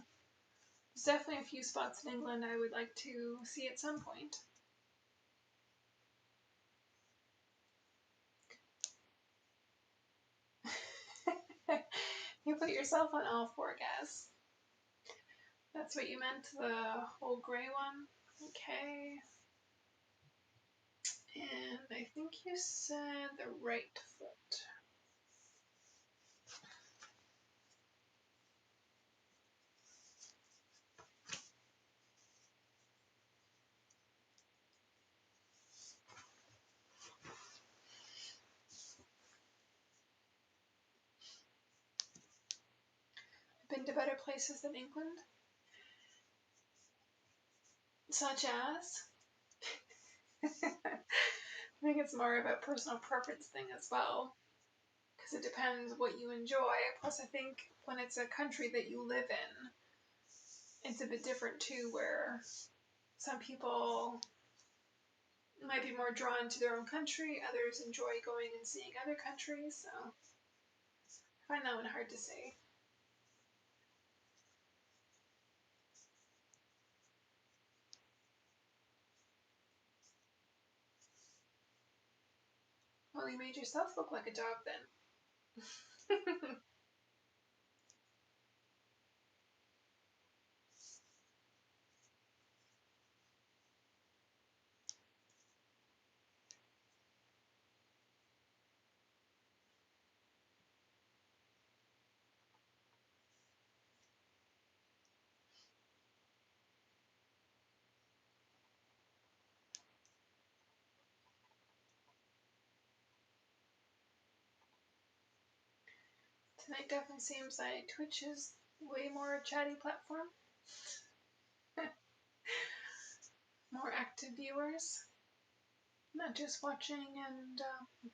there's definitely a few spots in England I would like to see at some point. You put yourself on all four, guys. That's what you meant, the whole gray one? Okay. And I think you said the right foot. Been to better places than England? Such as? I think it's more of a personal preference thing as well, because it depends what you enjoy. Plus, I think when it's a country that you live in, it's a bit different too, where some people might be more drawn to their own country, others enjoy going and seeing other countries, so I find that one hard to say. Well, you made yourself look like a dog then. Tonight definitely seems like Twitch is way more a chatty platform. More active viewers. Not just watching and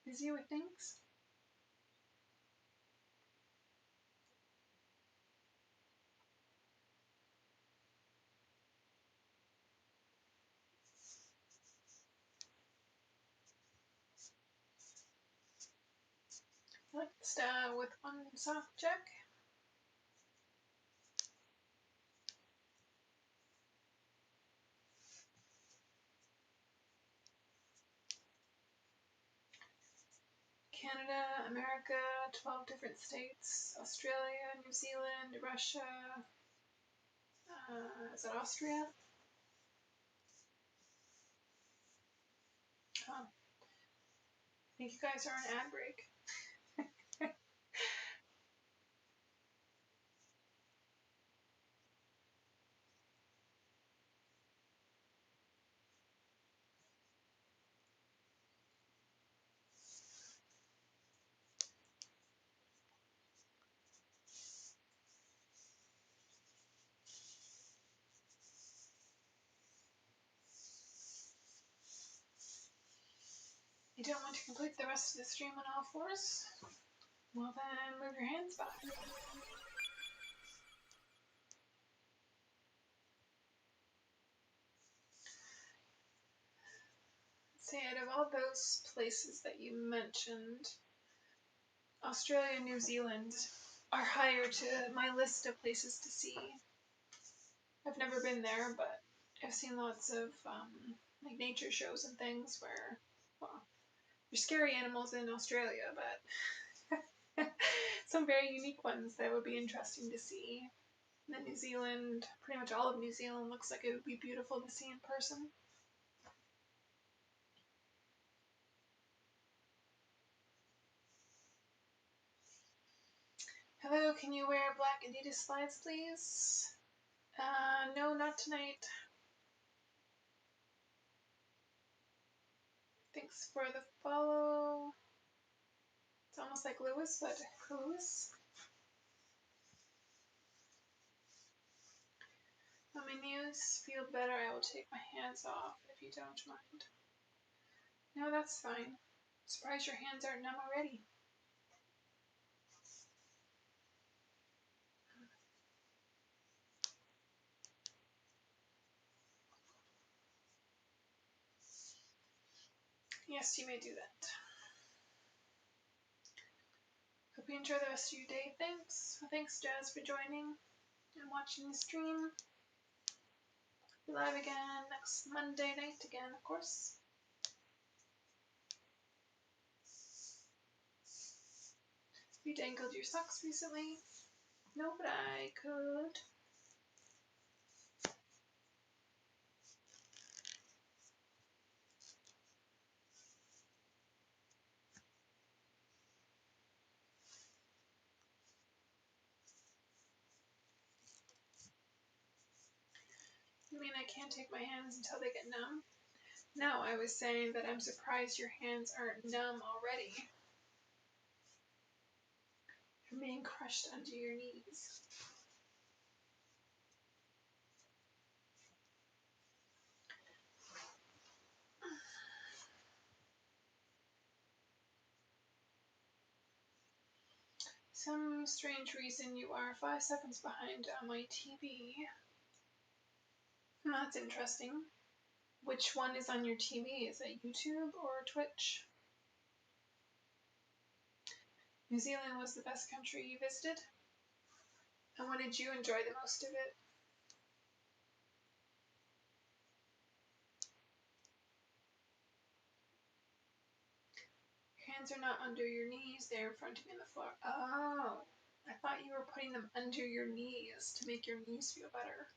busy with things. Let's start with one soft check. Canada, America, 12 different states, Australia, New Zealand, Russia, is that Austria? I think you guys are on ad break. You don't want to complete the rest of the stream on all fours? Well then, move your hands back. Say, out of all those places that you mentioned, Australia and New Zealand are higher to my list of places to see. I've never been there, but I've seen lots of like nature shows and things where, well, there's scary animals in Australia, but some very unique ones that would be interesting to see. And then New Zealand, pretty much all of New Zealand looks like it would be beautiful to see in person. Hello, can you wear black Adidas slides, please? No, not tonight. Thanks for the follow. It's almost like Lewis, but Lewis. When my knees feel better, I will take my hands off if you don't mind. No, that's fine. Surprised your hands aren't numb already. Yes, you may do that. Hope you enjoy the rest of your day. Thanks. Well, thanks, Jazz, for joining and watching the stream. Be live again next Monday night again, of course. You dangled your socks recently? No, but I could. You mean I can't take my hands until they get numb? No, I was saying that I'm surprised your hands aren't numb already from being crushed under your knees. Some strange reason you are 5 seconds behind on my TV. That's interesting. Which one is on your TV? Is it YouTube or Twitch? New Zealand was the best country you visited? And when did you enjoy the most of it? Your hands are not under your knees, they're in front of you on the floor. Oh, I thought you were putting them under your knees to make your knees feel better.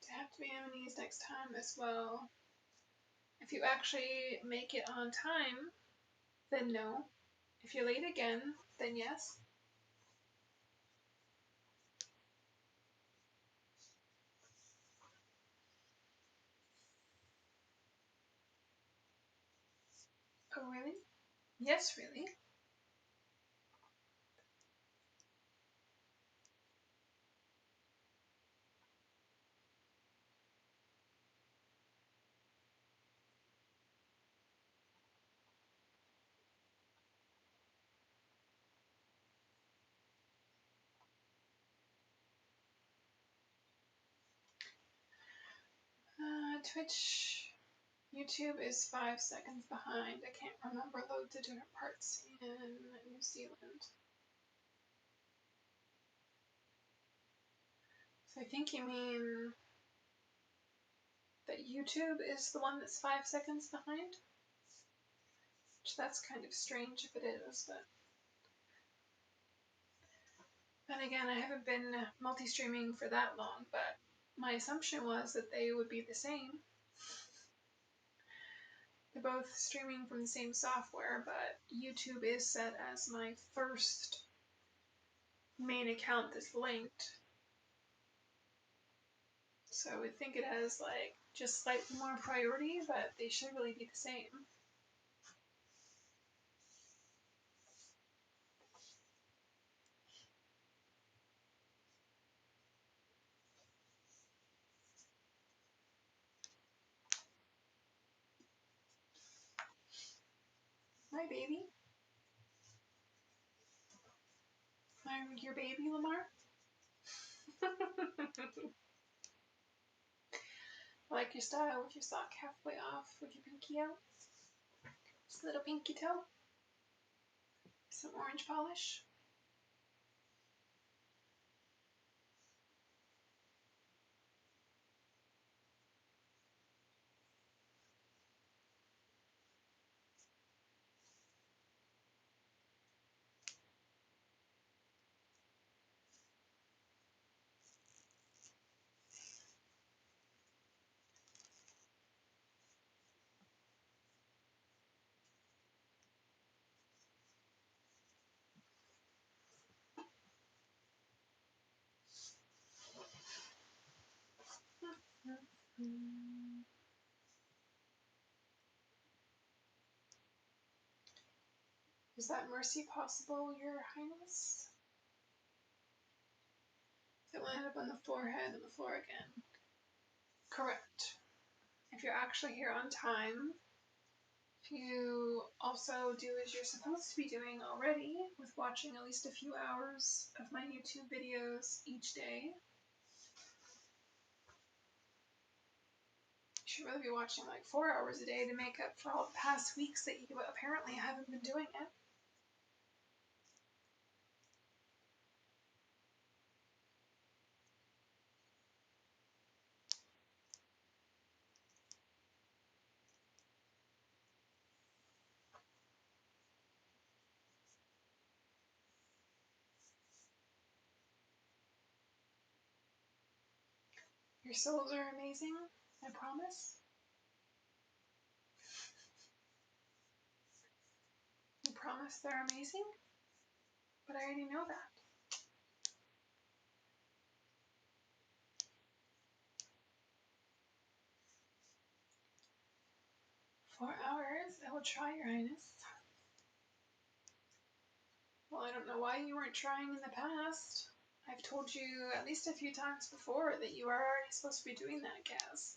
To have to be on your knees next time as well. If you actually make it on time, then no. If you're late again, then yes. Oh, really? Yes, really. Twitch, YouTube is 5 seconds behind. I can't remember loads of different parts in New Zealand. So I think you mean that YouTube is the one that's 5 seconds behind? Which that's kind of strange if it is, but then again, I haven't been multi-streaming for that long, but my assumption was that they would be the same. They're both streaming from the same software, but YouTube is set as my first main account that's linked. So I would think it has like just slightly more priority, but they should really be the same. My baby? Your baby, Lamar? I like your style with your sock halfway off with your pinky out. Just a little pinky toe. Some orange polish. Is that mercy possible, Your Highness? It will end up on the forehead and the floor again. Correct. If you're actually here on time, if you also do as you're supposed to be doing already, with watching at least a few hours of my YouTube videos each day, you should really be watching like 4 hours a day to make up for all the past weeks that you apparently haven't been doing it. Your souls are amazing, I promise. You promise they're amazing? But I already know that. "4 hours? I will try, Your Highness." Well, I don't know why you weren't trying in the past. I've told you at least a few times before that you are already supposed to be doing that, Kaz.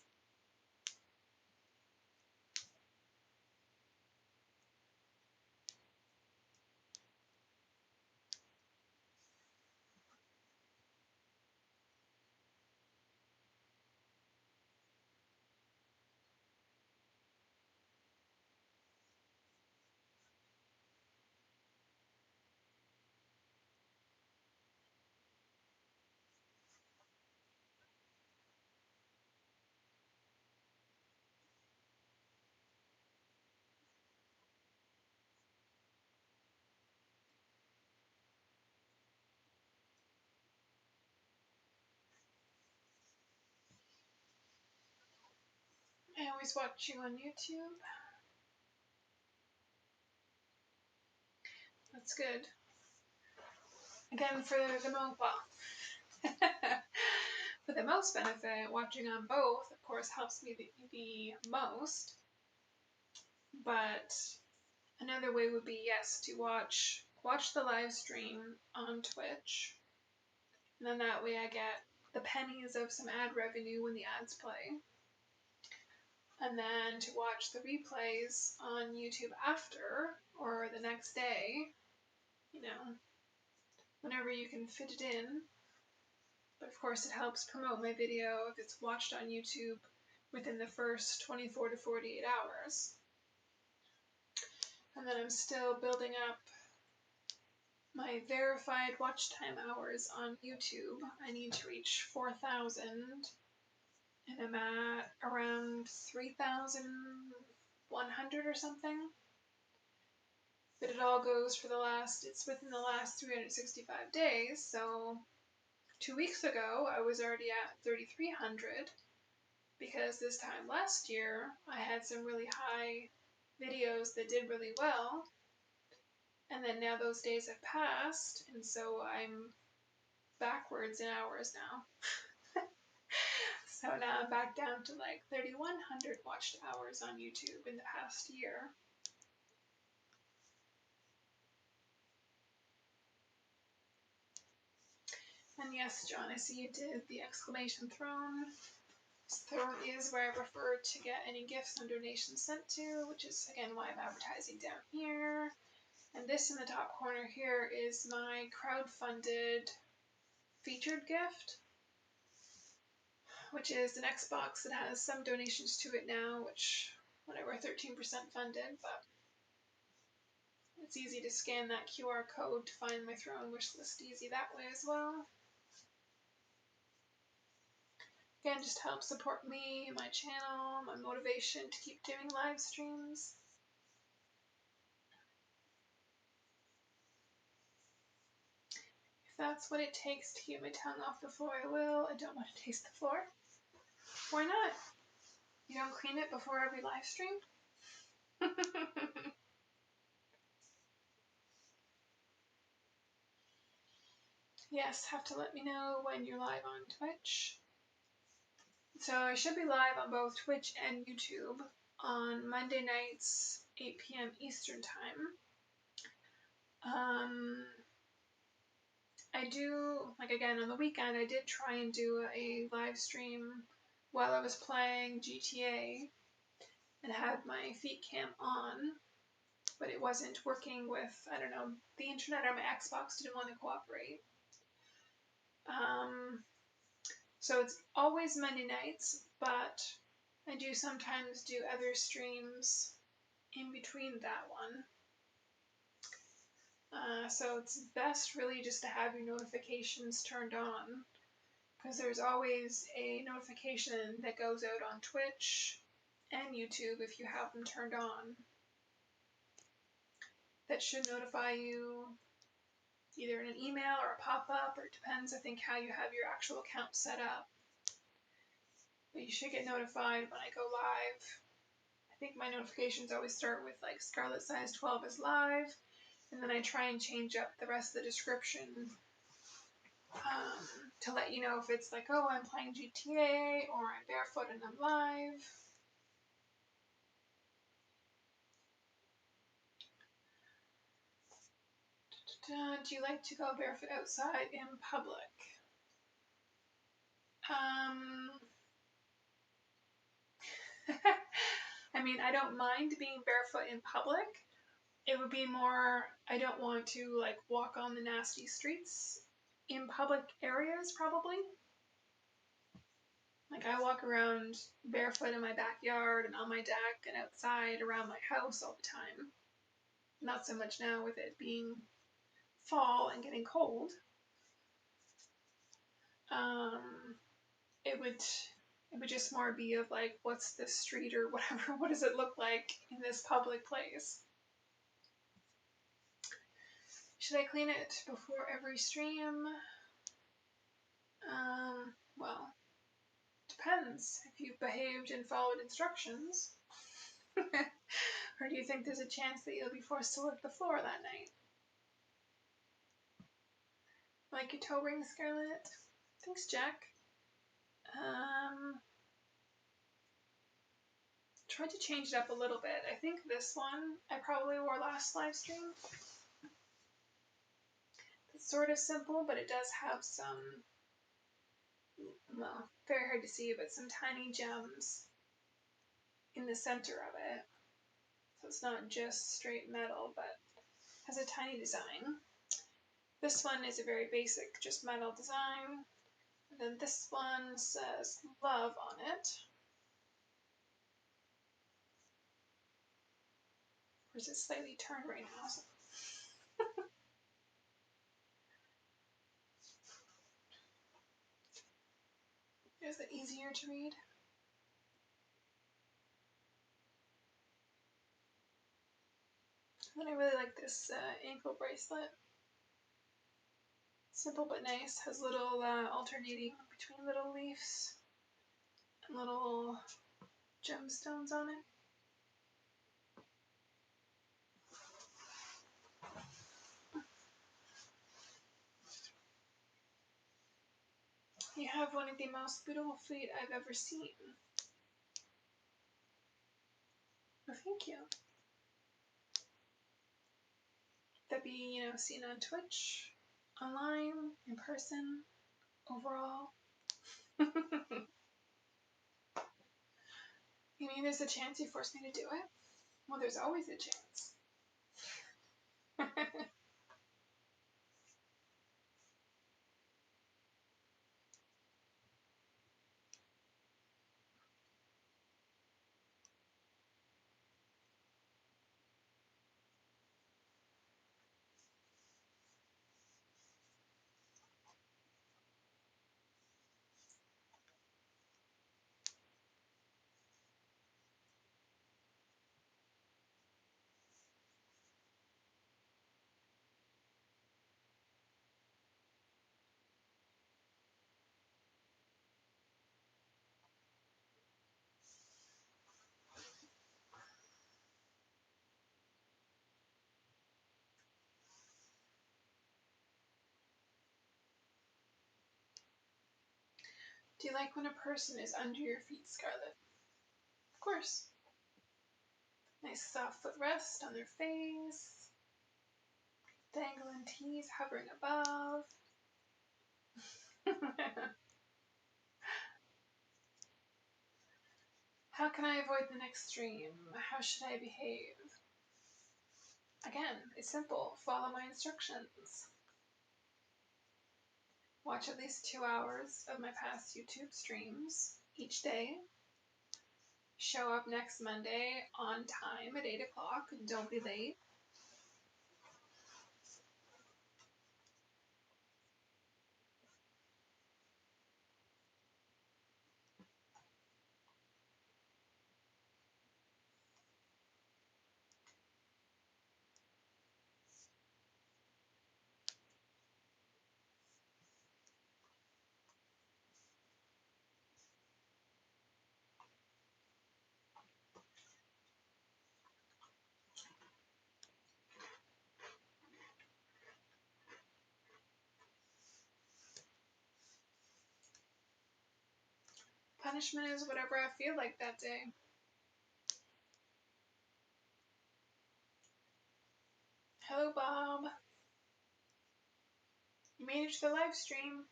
I always watch you on YouTube. That's good. Again, for the for the most benefit, watching on both, of course, helps me the most. But another way would be, yes, to watch the live stream on Twitch. And then that way I get the pennies of some ad revenue when the ads play. And then to watch the replays on YouTube after, or the next day, you know, whenever you can fit it in. But of course it helps promote my video if it's watched on YouTube within the first 24 to 48 hours. And then I'm still building up my verified watch time hours on YouTube. I need to reach 4,000, and I'm at around 3,100 or something. But it all goes for it's within the last 365 days, so 2 weeks ago I was already at 3,300, because this time last year I had some really high videos that did really well, and then now those days have passed, and so I'm backwards in hours now. So now I'm back down to like 3,100 watched hours on YouTube in the past year. And yes, John, I see you did the exclamation throne. This throne is where I prefer to get any gifts and donations sent to, which is again why I'm advertising down here. And this in the top corner here is my crowdfunded featured gift, which is an Xbox that has some donations to it now, which whatever, 13% funded, but it's easy to scan that QR code to find my throne wish list easy that way as well. Again, just help support me, my channel, my motivation to keep doing live streams. If that's what it takes to get my tongue off the floor, I will. I don't want to taste the floor. Why not? You don't clean it before every live stream? Yes, have to let me know when you're live on Twitch. So I should be live on both Twitch and YouTube on Monday nights, 8 p.m. Eastern Time. I do, like again, on the weekend, I did try and do a live stream while I was playing GTA and had my feet cam on, but it wasn't working with, I don't know, the internet or my Xbox didn't want to cooperate. So it's always Monday nights, but I do sometimes do other streams in between that one. So it's best really just to have your notifications turned on, because there's always a notification that goes out on Twitch and YouTube if you have them turned on. That should notify you either in an email or a pop-up, or it depends, I think, how you have your actual account set up. But you should get notified when I go live. I think my notifications always start with like Scarlett size 12 is live, and then I try and change up the rest of the description to let you know if it's like, oh, I'm playing GTA or I'm barefoot and I'm live. Do you like to go barefoot outside in public? I mean, I don't mind being barefoot in public. It would be more, I don't want to like walk on the nasty streets in public areas probably. Like I walk around barefoot in my backyard and on my deck and outside around my house all the time. Not so much now with it being fall and getting cold. It would just more be of like, what's this street or whatever, what does it look like in this public place? Should I clean it before every stream? Well, depends if you've behaved and followed instructions. Or do you think there's a chance that you'll be forced to lick the floor that night? Like your toe ring, Scarlett? Thanks, Jack. Tried to change it up a little bit. I think this one I probably wore last live stream. It's sort of simple, but it does have some, well, very hard to see, but some tiny gems in the center of it. So it's not just straight metal, but has a tiny design. This one is a very basic, just metal design. And then this one says love on it. Or is it slightly turned right now? So is it easier to read? And I really like this ankle bracelet. Simple but nice. Has little alternating between little leaves and little gemstones on it. You have one of the most beautiful feet I've ever seen. Well, thank you. That be, you know, seen on Twitch, online, in person, overall. You mean there's a chance you forced me to do it? Well, there's always a chance. Do you like when a person is under your feet, Scarlett? Of course. Nice soft footrest on their face. Dangling tees hovering above. How can I avoid the next stream? How should I behave? Again, it's simple. Follow my instructions. Watch at least 2 hours of my past YouTube streams each day. Show up next Monday on time at 8 o'clock. Don't be late. Punishment is whatever I feel like that day. Hello, Bob. You made it to the live stream,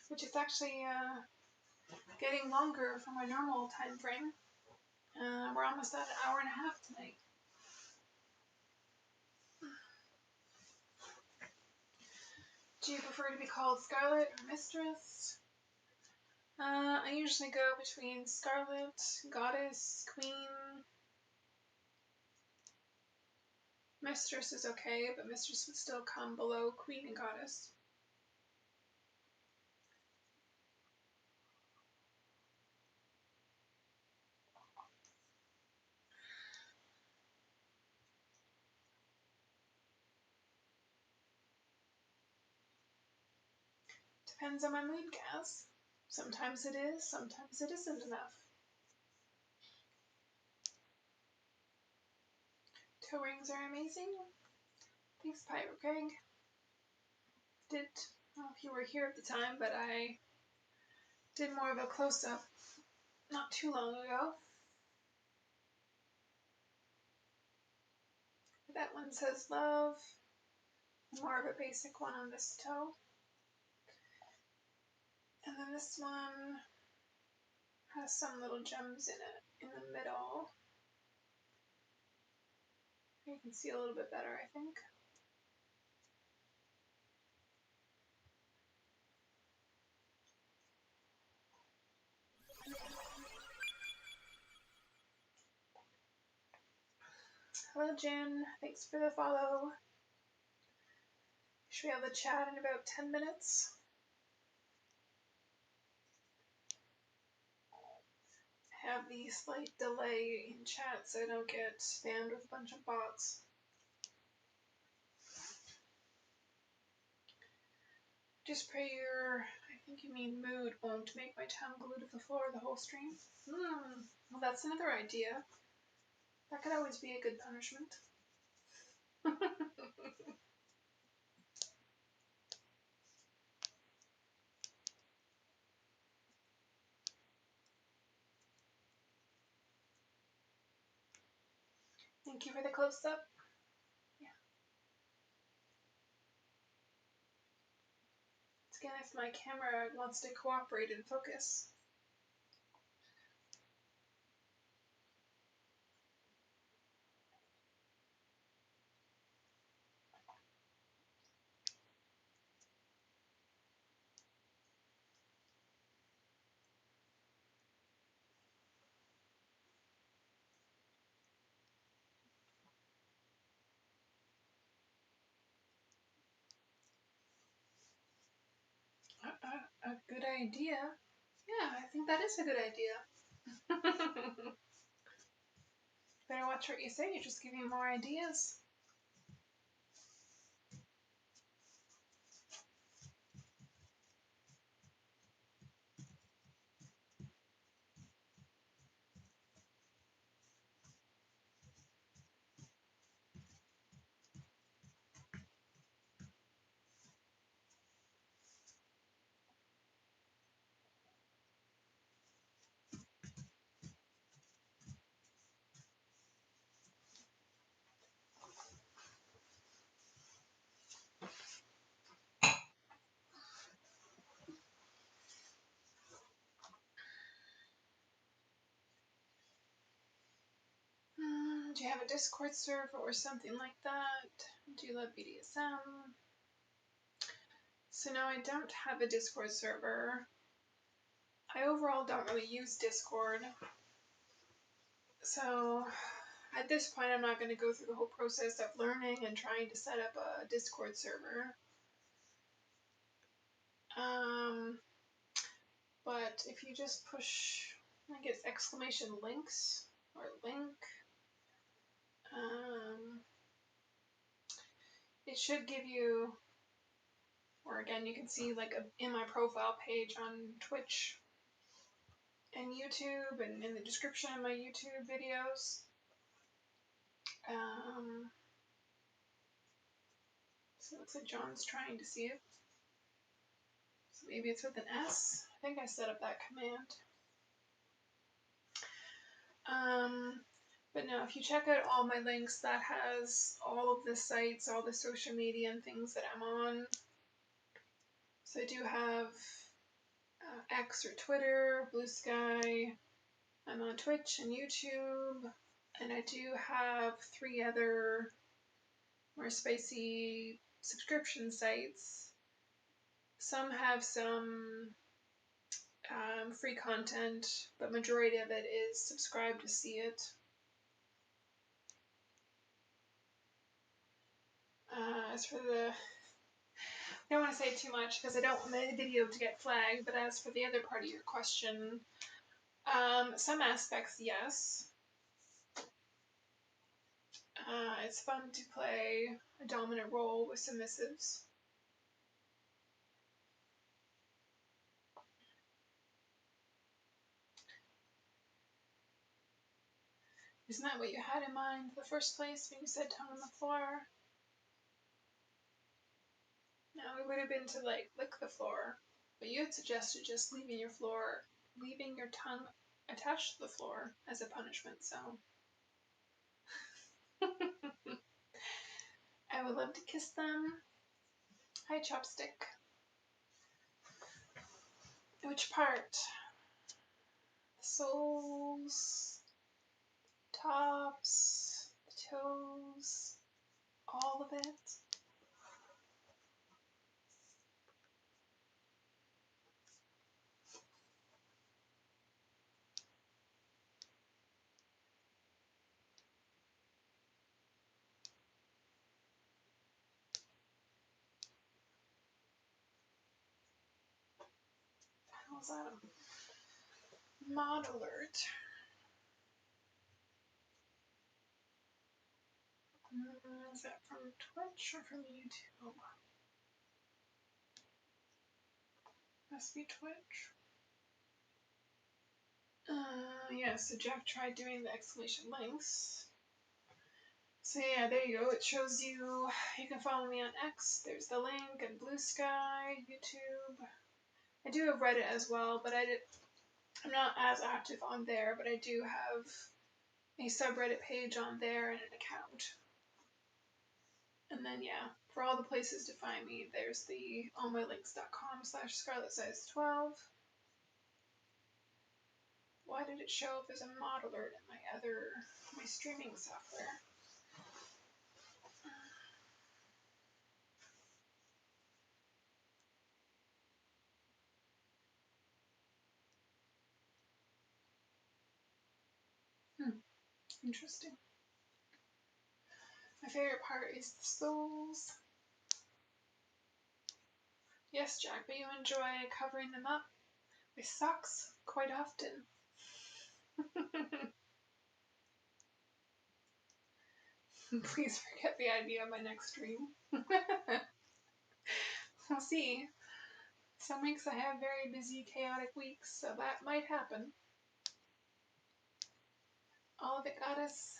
which is actually getting longer from my normal time frame. We're almost at an hour and a half tonight. Do you prefer to be called Scarlett or Mistress? I usually go between Scarlett, Goddess, Queen. Mistress is okay, but Mistress would still come below Queen and Goddess. Depends on my mood, Gaz. Sometimes it is, sometimes it isn't enough. Toe rings are amazing. Thanks, Pyro Craig. I don't know if you were here at the time, but I did more of a close-up not too long ago. That one says love. More of a basic one on this toe. And then this one has some little gems in it in the middle. You can see a little bit better, I think. Hello, Jen. Thanks for the follow. Should we have a chat in about 10 minutes? Have the slight delay in chat so I don't get spammed with a bunch of bots. Just pray your, I think you mean mood, won't make my tongue glue to the floor the whole stream. Well, that's another idea. That could always be a good punishment. Thank you for the close-up. Yeah. It's again if my camera wants to cooperate and focus. A good idea. Yeah, I think that is a good idea. Better watch what you say, you're just giving more ideas. Do you have a Discord server or something like that? Do you love BDSM? So no, I don't have a Discord server. I overall don't really use Discord. So at this point, I'm not going to go through the whole process of learning and trying to set up a Discord server. But if you just push, I guess, exclamation links or link, it should give you, or again, you can see like in my profile page on Twitch and YouTube and in the description of my YouTube videos. So it looks like John's trying to see it. So maybe it's with an S. I think I set up that command. But no, if you check out all my links, that has all of the sites, all the social media and things that I'm on. So I do have X or Twitter, Blue Sky. I'm on Twitch and YouTube. And I do have 3 other more spicy subscription sites. Some have some free content, but majority of it is subscribe to see it. As for the, I don't want to say too much because I don't want my video to get flagged, but as for the other part of your question, some aspects, yes. It's fun to play a dominant role with submissives. Isn't that what you had in mind in the first place when you said tongue on the floor? No, it would have been to like lick the floor, but you had suggested just leaving your tongue attached to the floor as a punishment, so. I would love to kiss them. Hi, Chopstick. Which part? The soles, tops, the toes, all of it. How's that? Mod alert. Is that from Twitch or from YouTube? Must be Twitch. Yeah, so Jack tried doing the exclamation links. So yeah, there you go. It shows you can follow me on X. There's the link, and Blue Sky, YouTube. I do have Reddit as well, but I'm not as active on there, but I do have a subreddit page on there and an account. And then, yeah, for all the places to find me, there's the allmylinks.com/ScarlettSize12. Why did it show up as a mod alert in my streaming software? Interesting. My favorite part is the soles. Yes, Jack, but you enjoy covering them up with socks quite often. Please forget the idea of my next stream. We'll see. Some weeks I have very busy, chaotic weeks, so that might happen. All of it, goddess.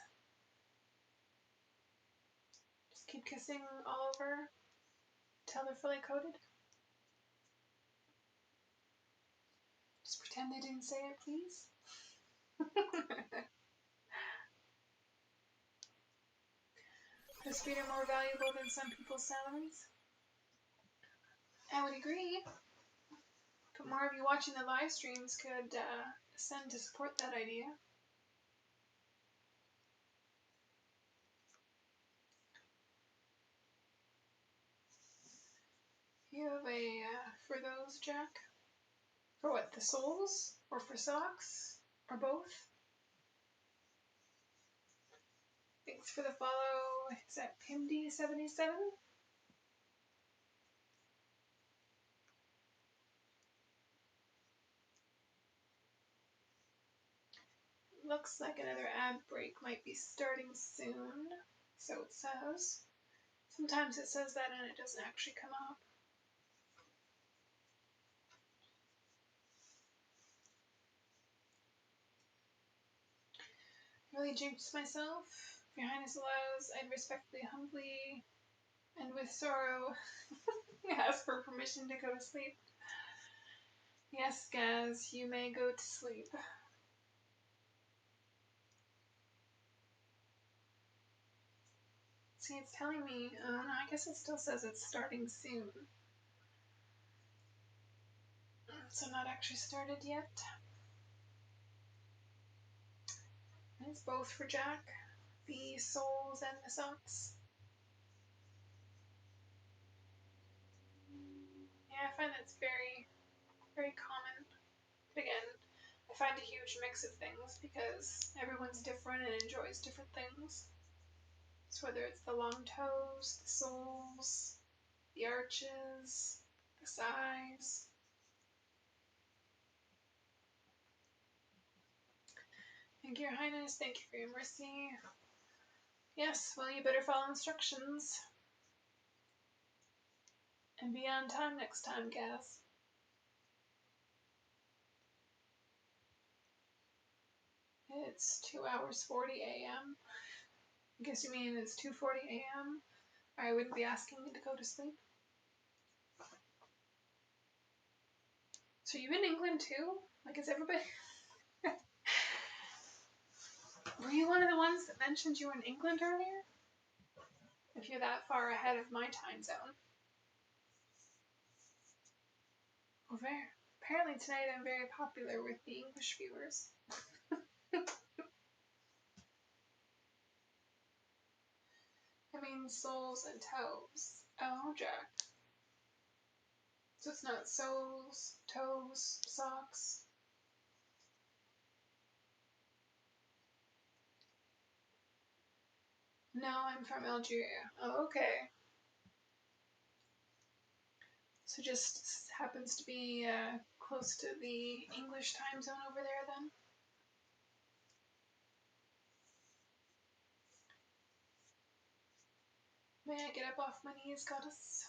Just keep kissing all over till they're fully coated. Just pretend they didn't say it, please. Those feet are more valuable than some people's salaries. I would agree. But more of you watching the live streams could send to support that idea. You have a, for those, Jack? For what, the soles? Or for socks? Or both? Thanks for the follow. Is that Pimdy77? Looks like another ad break might be starting soon. So it says. Sometimes it says that and it doesn't actually come up. I really jinxed myself. If your highness allows, I'd respectfully, humbly, and with sorrow ask for permission to go to sleep. Yes, Gaz, you may go to sleep. See, it's telling me, no, I guess it still says it's starting soon. So not actually started yet. And it's both for Jack, the soles and the socks. Yeah, I find that's very, very common. But again, I find a huge mix of things because everyone's different and enjoys different things. So whether it's the long toes, the soles, the arches, the size. Thank you, Your Highness. Thank you for your mercy. Yes, well, you better follow instructions. And be on time next time, Gaz. It's 2:40 a.m. I guess you mean it's 2:40 a.m. I wouldn't be asking you to go to sleep. So you in England too? Like, is everybody... Were you one of the ones that mentioned you were in England earlier? If you're that far ahead of my time zone. Well, apparently tonight I'm very popular with the English viewers. I mean soles and toes. Oh, Jack. So it's not soles, toes, socks. No, I'm from Algeria. Oh, okay. So just happens to be close to the English time zone over there then? May I get up off my knees, goddess?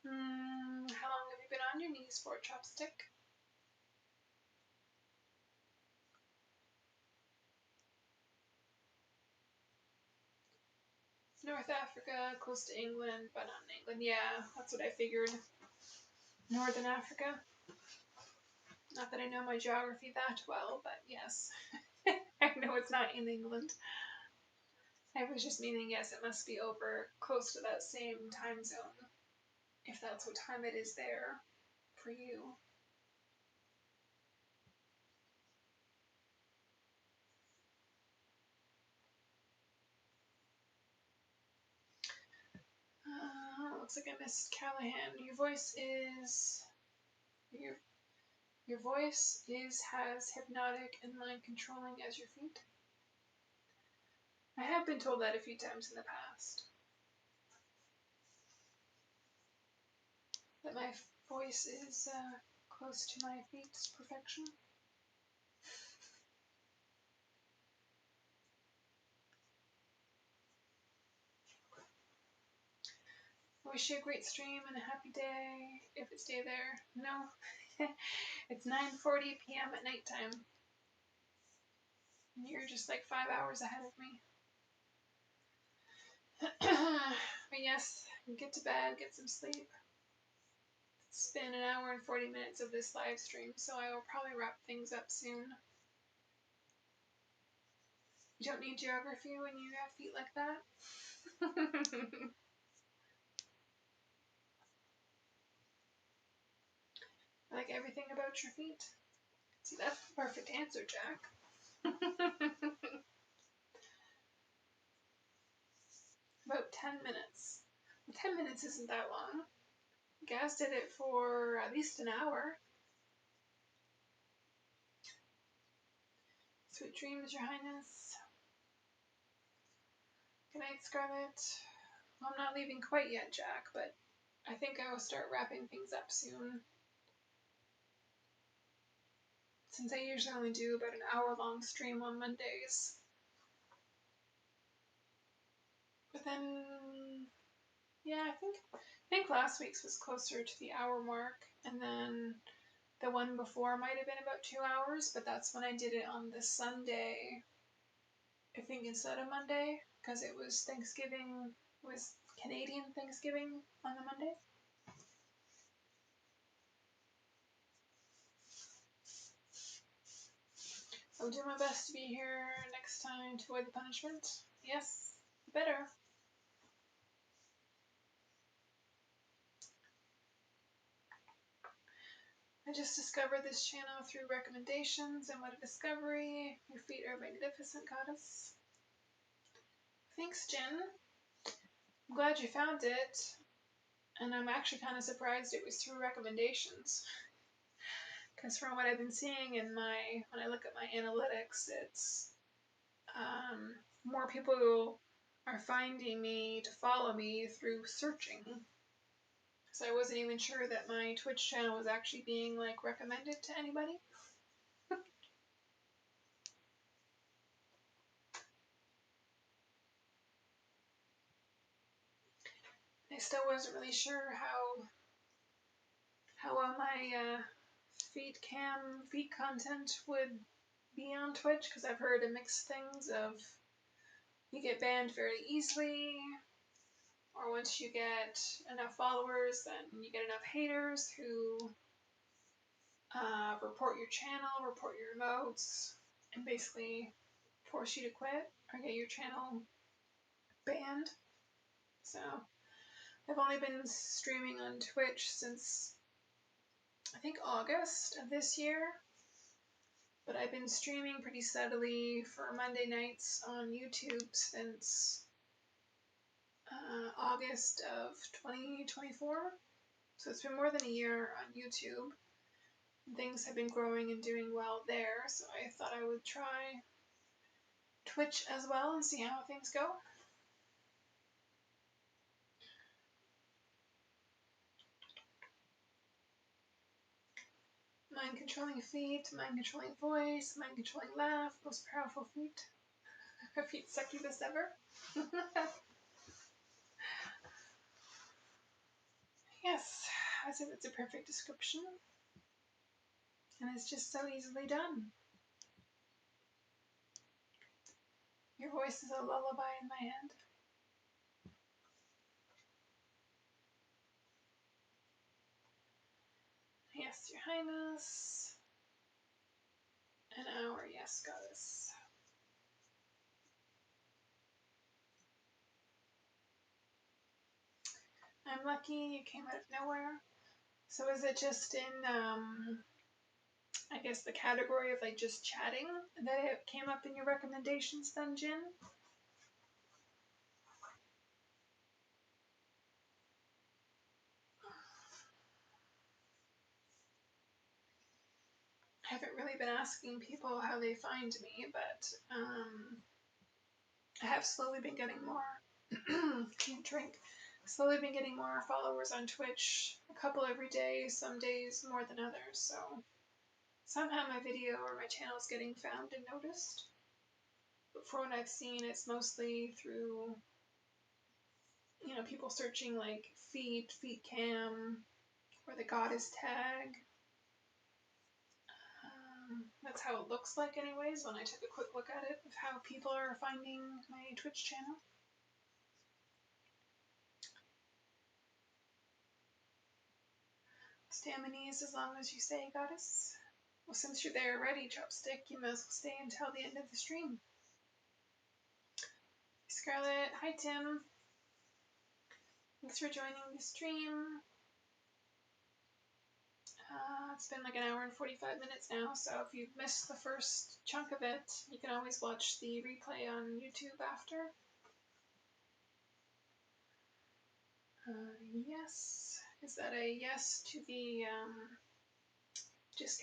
How long have you been on your knees for, Chopstick? North Africa, close to England, but not in England. Yeah, that's what I figured. Northern Africa. Not that I know my geography that well, but yes. I know it's not in England. I was just meaning, yes, it must be over close to that same time zone, if that's what time it is there for you. Looks like I missed Callahan. Your voice is as hypnotic and mind controlling as your feet. I have been told that a few times in the past. That my voice is close to my feet's perfection. I wish you a great stream and a happy day, if it's day there. No, it's 9:40 p.m. at nighttime. And you're just like 5 hours ahead of me. But yes, get to bed, get some sleep. It's been an hour and 40 minutes of this live stream, so I will probably wrap things up soon. You don't need geography when you have feet like that. I like everything about your feet. See, that's the perfect answer, Jack. About 10 minutes. 10 minutes isn't that long. Gaz did it for at least an hour. Sweet dreams, Your Highness. Good night, Scarlett. Well, I'm not leaving quite yet, Jack, but I think I will start wrapping things up soon. Since I usually only do about an hour-long stream on Mondays. But then, yeah, I think last week's was closer to the hour mark, and then the one before might have been about 2 hours, but that's when I did it on the Sunday, I think, instead of Monday, because it was Thanksgiving, it was Canadian Thanksgiving on the Monday. I'll do my best to be here next time to avoid the punishment. Yes, better. I just discovered this channel through recommendations, and what a discovery. Your feet are magnificent, goddess. Thanks, Jen. I'm glad you found it. And I'm actually kind of surprised it was through recommendations. Because from what I've been seeing in when I look at my analytics, it's more people who are finding me to follow me through searching. So I wasn't even sure that my Twitch channel was actually being like recommended to anybody. I still wasn't really sure how well my feet content would be on Twitch, because I've heard of mixed things of you get banned very easily, or once you get enough followers, then you get enough haters who report your channel, report your emotes, and basically force you to quit or get your channel banned. So I've only been streaming on Twitch since I think August of this year, but I've been streaming pretty steadily for Monday nights on YouTube since August of 2024. So it's been more than a year on YouTube. Things have been growing and doing well there, so I thought I would try Twitch as well and see how things go. Mind controlling feet, mind controlling voice, mind controlling laugh, most powerful feet. Feet succubus ever. Yes, I think that's a perfect description. And it's just so easily done. Your voice is a lullaby in my head. Yes, Your Highness. An hour, yes, goddess. I'm lucky you came out of nowhere. So is it just in, I guess the category of like just chatting that it came up in your recommendations then, Jin? I haven't really been asking people how they find me, but I have slowly been getting more, can't drink, slowly been getting more followers on Twitch, a couple every day, some days more than others, so somehow my video or my channel is getting found and noticed. But from what I've seen, it's mostly through, you know, people searching like feet cam, or the goddess tag. That's how it looks like anyways when I took a quick look at it of how people are finding my Twitch channel. Staminies as long as you say, goddess. Well, since you're there already, Chopstick, you might as well stay until the end of the stream. Scarlett, hi Tim. Thanks for joining the stream. It's been like an hour and 45 minutes now, so if you've missed the first chunk of it, you can always watch the replay on YouTube after. Yes. Is that a yes to the just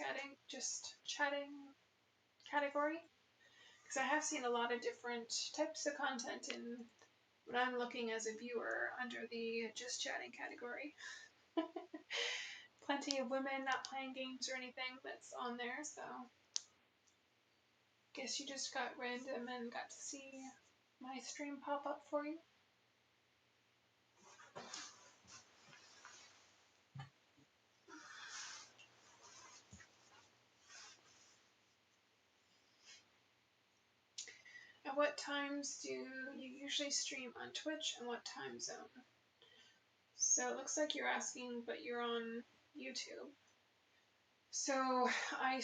chatting category? Because I have seen a lot of different types of content in what I'm looking as a viewer under the just chatting category. Plenty of women not playing games or anything that's on there, so guess you just got random and got to see my stream pop up for you. At what times do you usually stream on Twitch and what time zone? So it looks like you're asking, but you're on YouTube. So I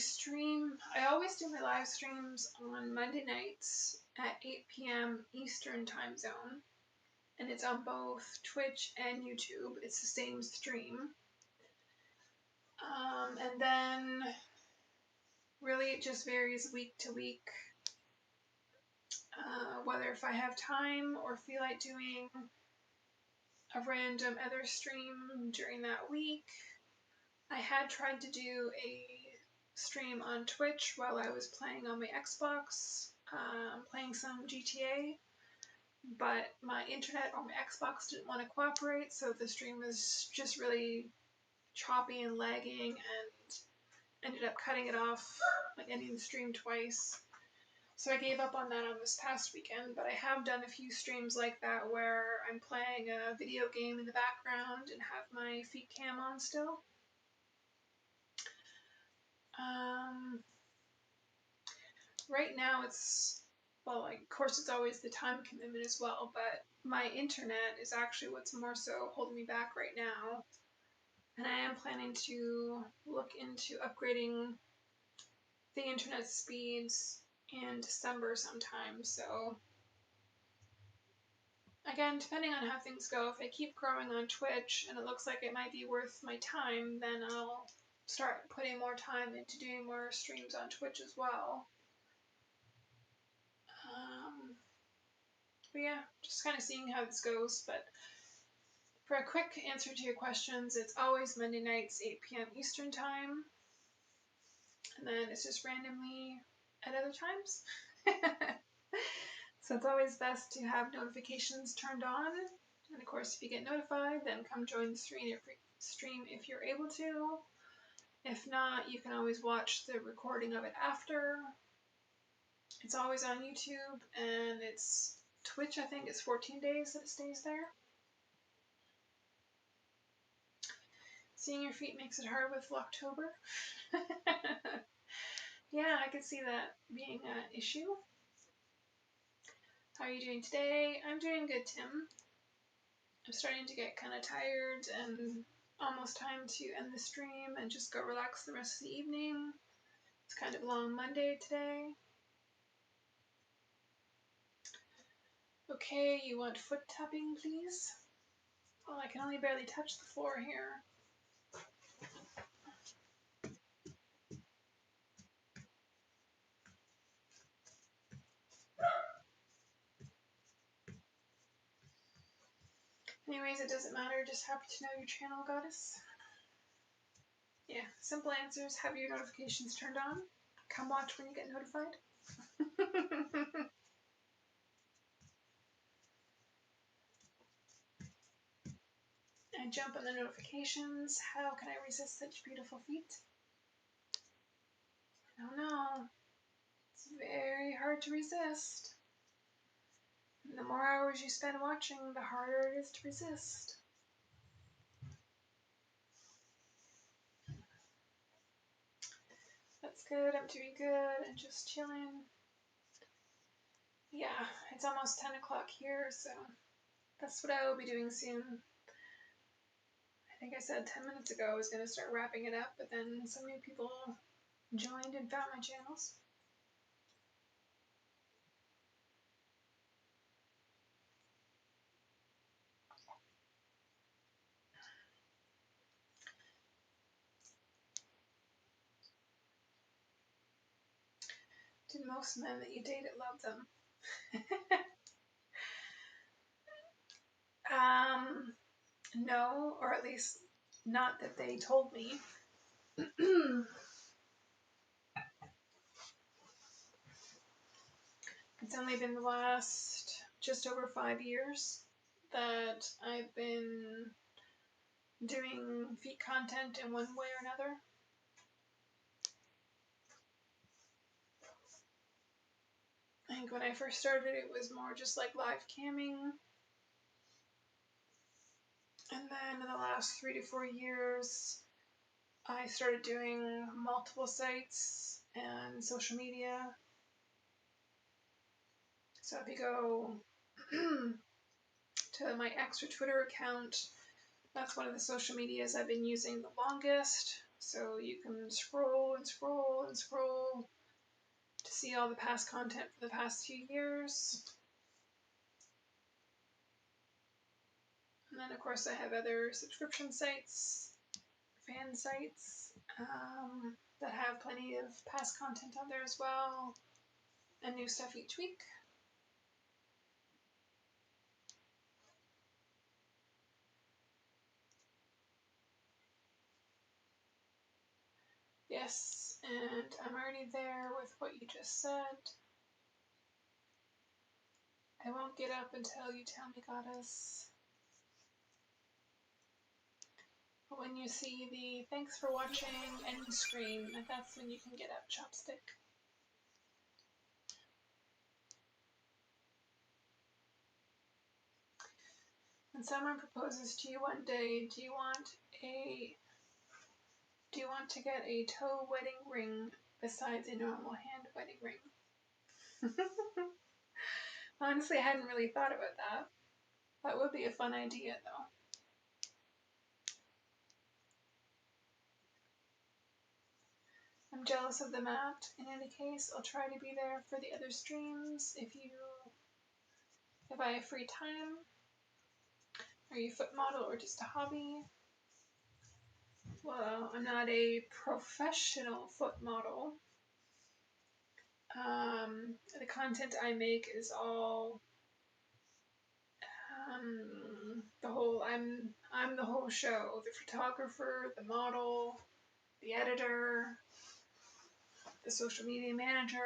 always do my live streams on Monday nights at 8 p.m. Eastern time zone. And it's on both Twitch and YouTube. It's the same stream. And then really it just varies week to week. Whether if I have time or feel like doing a random other stream during that week. I had tried to do a stream on Twitch while I was playing on my Xbox, playing some GTA, but my internet on my Xbox didn't want to cooperate, so the stream was just really choppy and lagging, and ended up cutting it off, like ending the stream twice. So I gave up on that on this past weekend, but I have done a few streams like that where I'm playing a video game in the background and have my feet cam on still. Right now it's, well, like, of course it's always the time commitment as well, but my internet is actually what's more so holding me back right now. And I am planning to look into upgrading the internet speeds in December sometime, so again, depending on how things go, if I keep growing on Twitch and it looks like it might be worth my time, then I'll start putting more time into doing more streams on Twitch as well. But yeah, just kind of seeing how this goes. But for a quick answer to your questions, it's always Monday nights, 8 p.m. Eastern Time. And then it's just randomly at other times. So it's always best to have notifications turned on. And of course, if you get notified, then come join the stream if you're able to. If not, you can always watch the recording of it after. It's always on YouTube, and it's Twitch, I think it's 14 days that it stays there. Seeing your feet makes it hard with Vlogtober. Yeah, I could see that being an issue. How are you doing today? I'm doing good, Tim. I'm starting to get kind of tired and almost time to end the stream and just go relax the rest of the evening. It's kind of a long Monday today. Okay, you want foot tapping, please? Well, I can only barely touch the floor here. Anyways, it doesn't matter. Just happy to know your channel, goddess. Yeah, simple answers. Have your notifications turned on. Come watch when you get notified. I jump on the notifications. How can I resist such beautiful feet? I don't know. It's very hard to resist. And the more hours you spend watching, the harder it is to resist. That's good. I'm doing good and just chilling. Yeah, it's almost 10 o'clock here, so that's what I will be doing soon. I think I said 10 minutes ago I was going to start wrapping it up, but then some new people joined and found my channels. Do most men that you dated love them? No, or at least not that they told me. It's only been the last just over 5 years that I've been doing feet content in one way or another. I think when I first started it was more just like live camming. And then in the last 3 to 4 years I started doing multiple sites and social media. So if you go to my extra Twitter account, that's one of the social medias I've been using the longest. So you can scroll and scroll and scroll to see all the past content for the past few years. And then of course I have other subscription sites, fan sites, that have plenty of past content on there as well, and new stuff each week. Yes, and I'm already there with what you just said. I won't get up until you tell me, goddess. But when you see the thanks for watching end screen, that's when you can get up, chopstick. When someone proposes to you one day, do you want to get a toe wedding ring besides a normal hand wedding ring? Honestly, I hadn't really thought about that. That would be a fun idea, though. I'm jealous of the mat. In any case, I'll try to be there for the other streams if I have free time. Are you a foot model or just a hobby? Well, I'm not a professional foot model. The content I make is all I'm the whole show. The photographer, the model, the editor, the social media manager.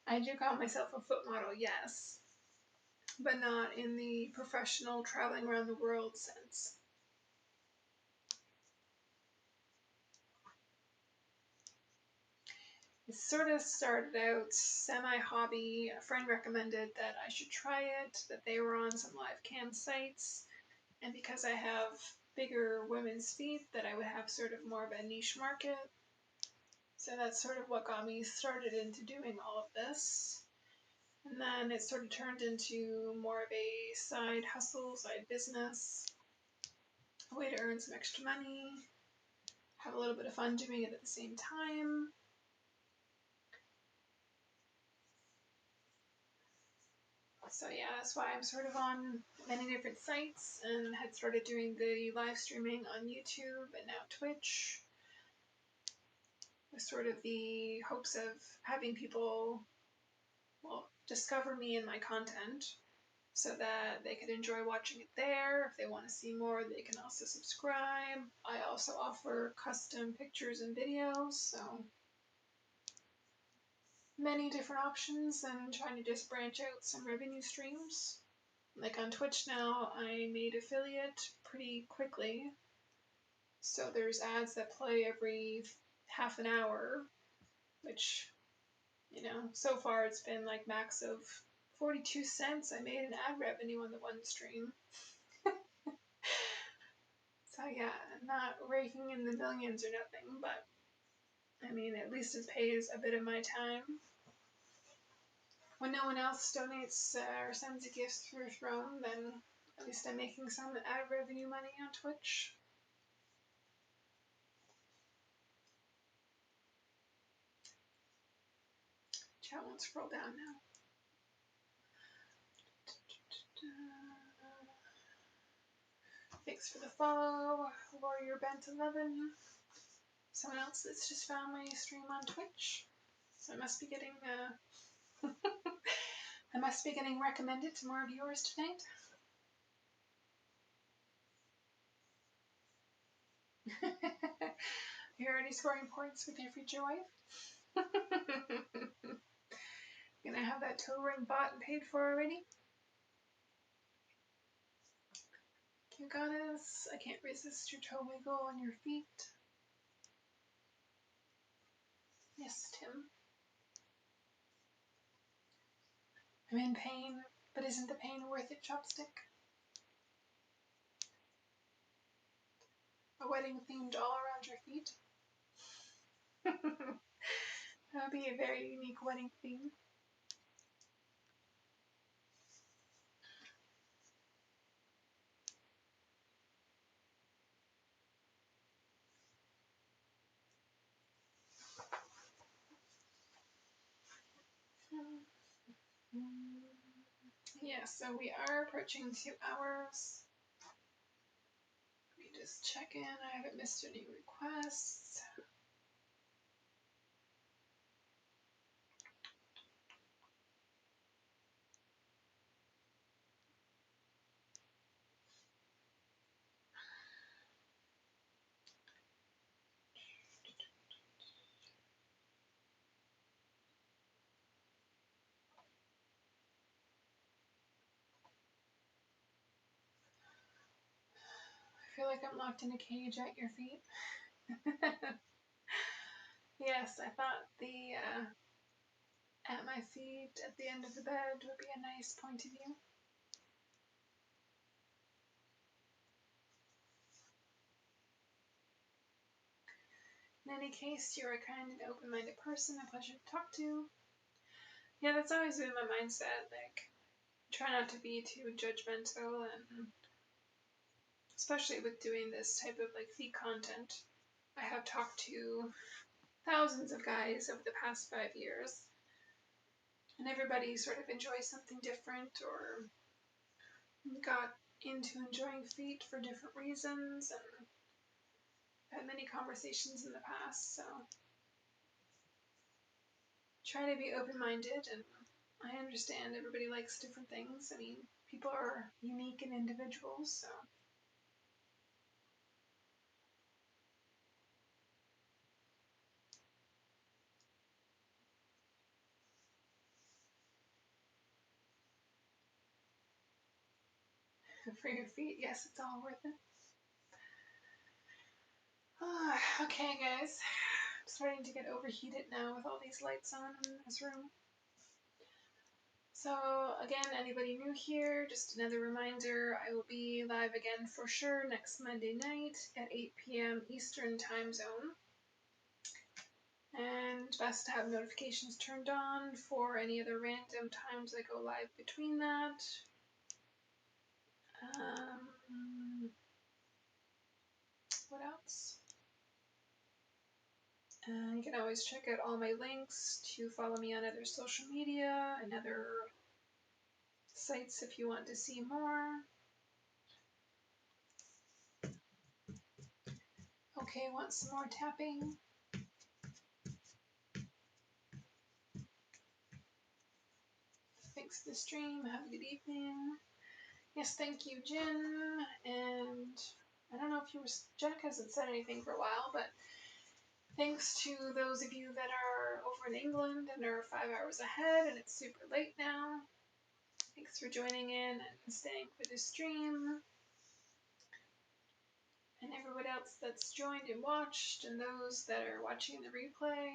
I do call myself a foot model, yes, but not in the professional traveling around the world sense. It sort of started out semi-hobby. A friend recommended that I should try it, that they were on some live cam sites, and because I have bigger women's feet, that I would have sort of more of a niche market. So that's sort of what got me started into doing all of this. And then it sort of turned into more of a side hustle, side business, a way to earn some extra money, have a little bit of fun doing it at the same time. So yeah, that's why I'm sort of on many different sites and had started doing the live streaming on YouTube and now Twitch, with sort of the hopes of having people, well, discover me and my content so that they could enjoy watching it there. If they want to see more, they can also subscribe. I also offer custom pictures and videos, so many different options, and trying to just branch out some revenue streams. Like on Twitch now, I made affiliate pretty quickly. So there's ads that play every half an hour, which, you know, so far it's been like max of 42 cents. I made an ad revenue on the one stream. So yeah, I'm not raking in the millions or nothing, but I mean, at least it pays a bit of my time. When no one else donates or sends a gift through Throne, then at least I'm making some ad revenue money on Twitch. Chat won't scroll down now. Thanks for the follow, Warrior Bent 11. Someone else that's just found my stream on Twitch. So I must be getting I must be getting recommended to more viewers tonight. You're already scoring points with your future wife. Gonna have that toe ring bought and paid for already. You goddess, I can't resist your toe wiggle on your feet. Yes, Tim. I'm in pain, but isn't the pain worth it, Chopstick? A wedding themed all around your feet. That would be a very unique wedding theme. Yeah, so we are approaching 2 hours. Let me just check in. I haven't missed any requests. I feel like I'm locked in a cage at your feet. Yes, I thought the at my feet at the end of the bed would be a nice point of view. In any case, you're a kind and open-minded person, a pleasure to talk to. Yeah, that's always been my mindset, like, try not to be too judgmental, and especially with doing this type of, like, feet content. I have talked to thousands of guys over the past 5 years, and everybody sort of enjoys something different, or got into enjoying feet for different reasons, and had many conversations in the past, so try to be open-minded, and I understand everybody likes different things. I mean, people are unique and individuals, so. For your feet, yes, it's all worth it. Okay, guys. I'm starting to get overheated now with all these lights on in this room. So, again, anybody new here, just another reminder, I will be live again for sure next Monday night at 8 p.m. Eastern Time Zone. And best to have notifications turned on for any other random times I go live between that. What else? You can always check out all my links to follow me on other social media and other sites if you want to see more. Okay, want some more tapping? Thanks for the stream. Have a good evening. Yes, thank you, Jen. And I don't know if Jack hasn't said anything for a while, but thanks to those of you that are over in England and are 5 hours ahead and it's super late now. Thanks for joining in and staying for the stream. And everyone else that's joined and watched, and those that are watching the replay.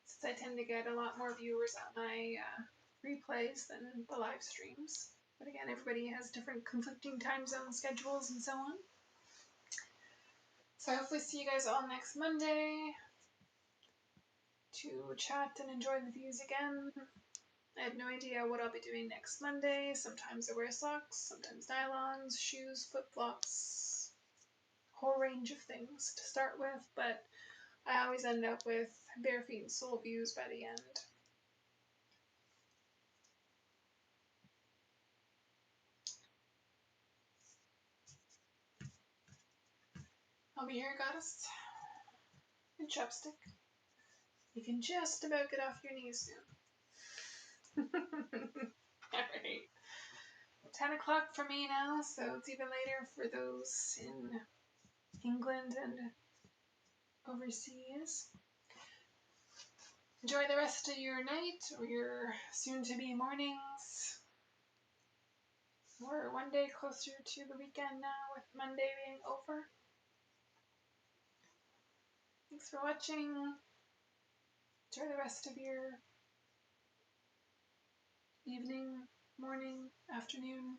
Since I tend to get a lot more viewers on my replays than the live streams. But again, everybody has different conflicting time zone schedules and so on. So I hopefully see you guys all next Monday to chat and enjoy the views again. I have no idea what I'll be doing next Monday. Sometimes I wear socks, sometimes nylons, shoes, flip-flops, whole range of things to start with, but I always end up with bare feet and sole views by the end. I'll be here, goddess. And chopstick. You can just about get off your knees soon. Alright. 10 o'clock for me now, so it's even later for those in England and overseas. Enjoy the rest of your night or your soon-to-be mornings. We're one day closer to the weekend now with Monday being over. Thanks for watching. Enjoy the rest of your evening, morning, afternoon.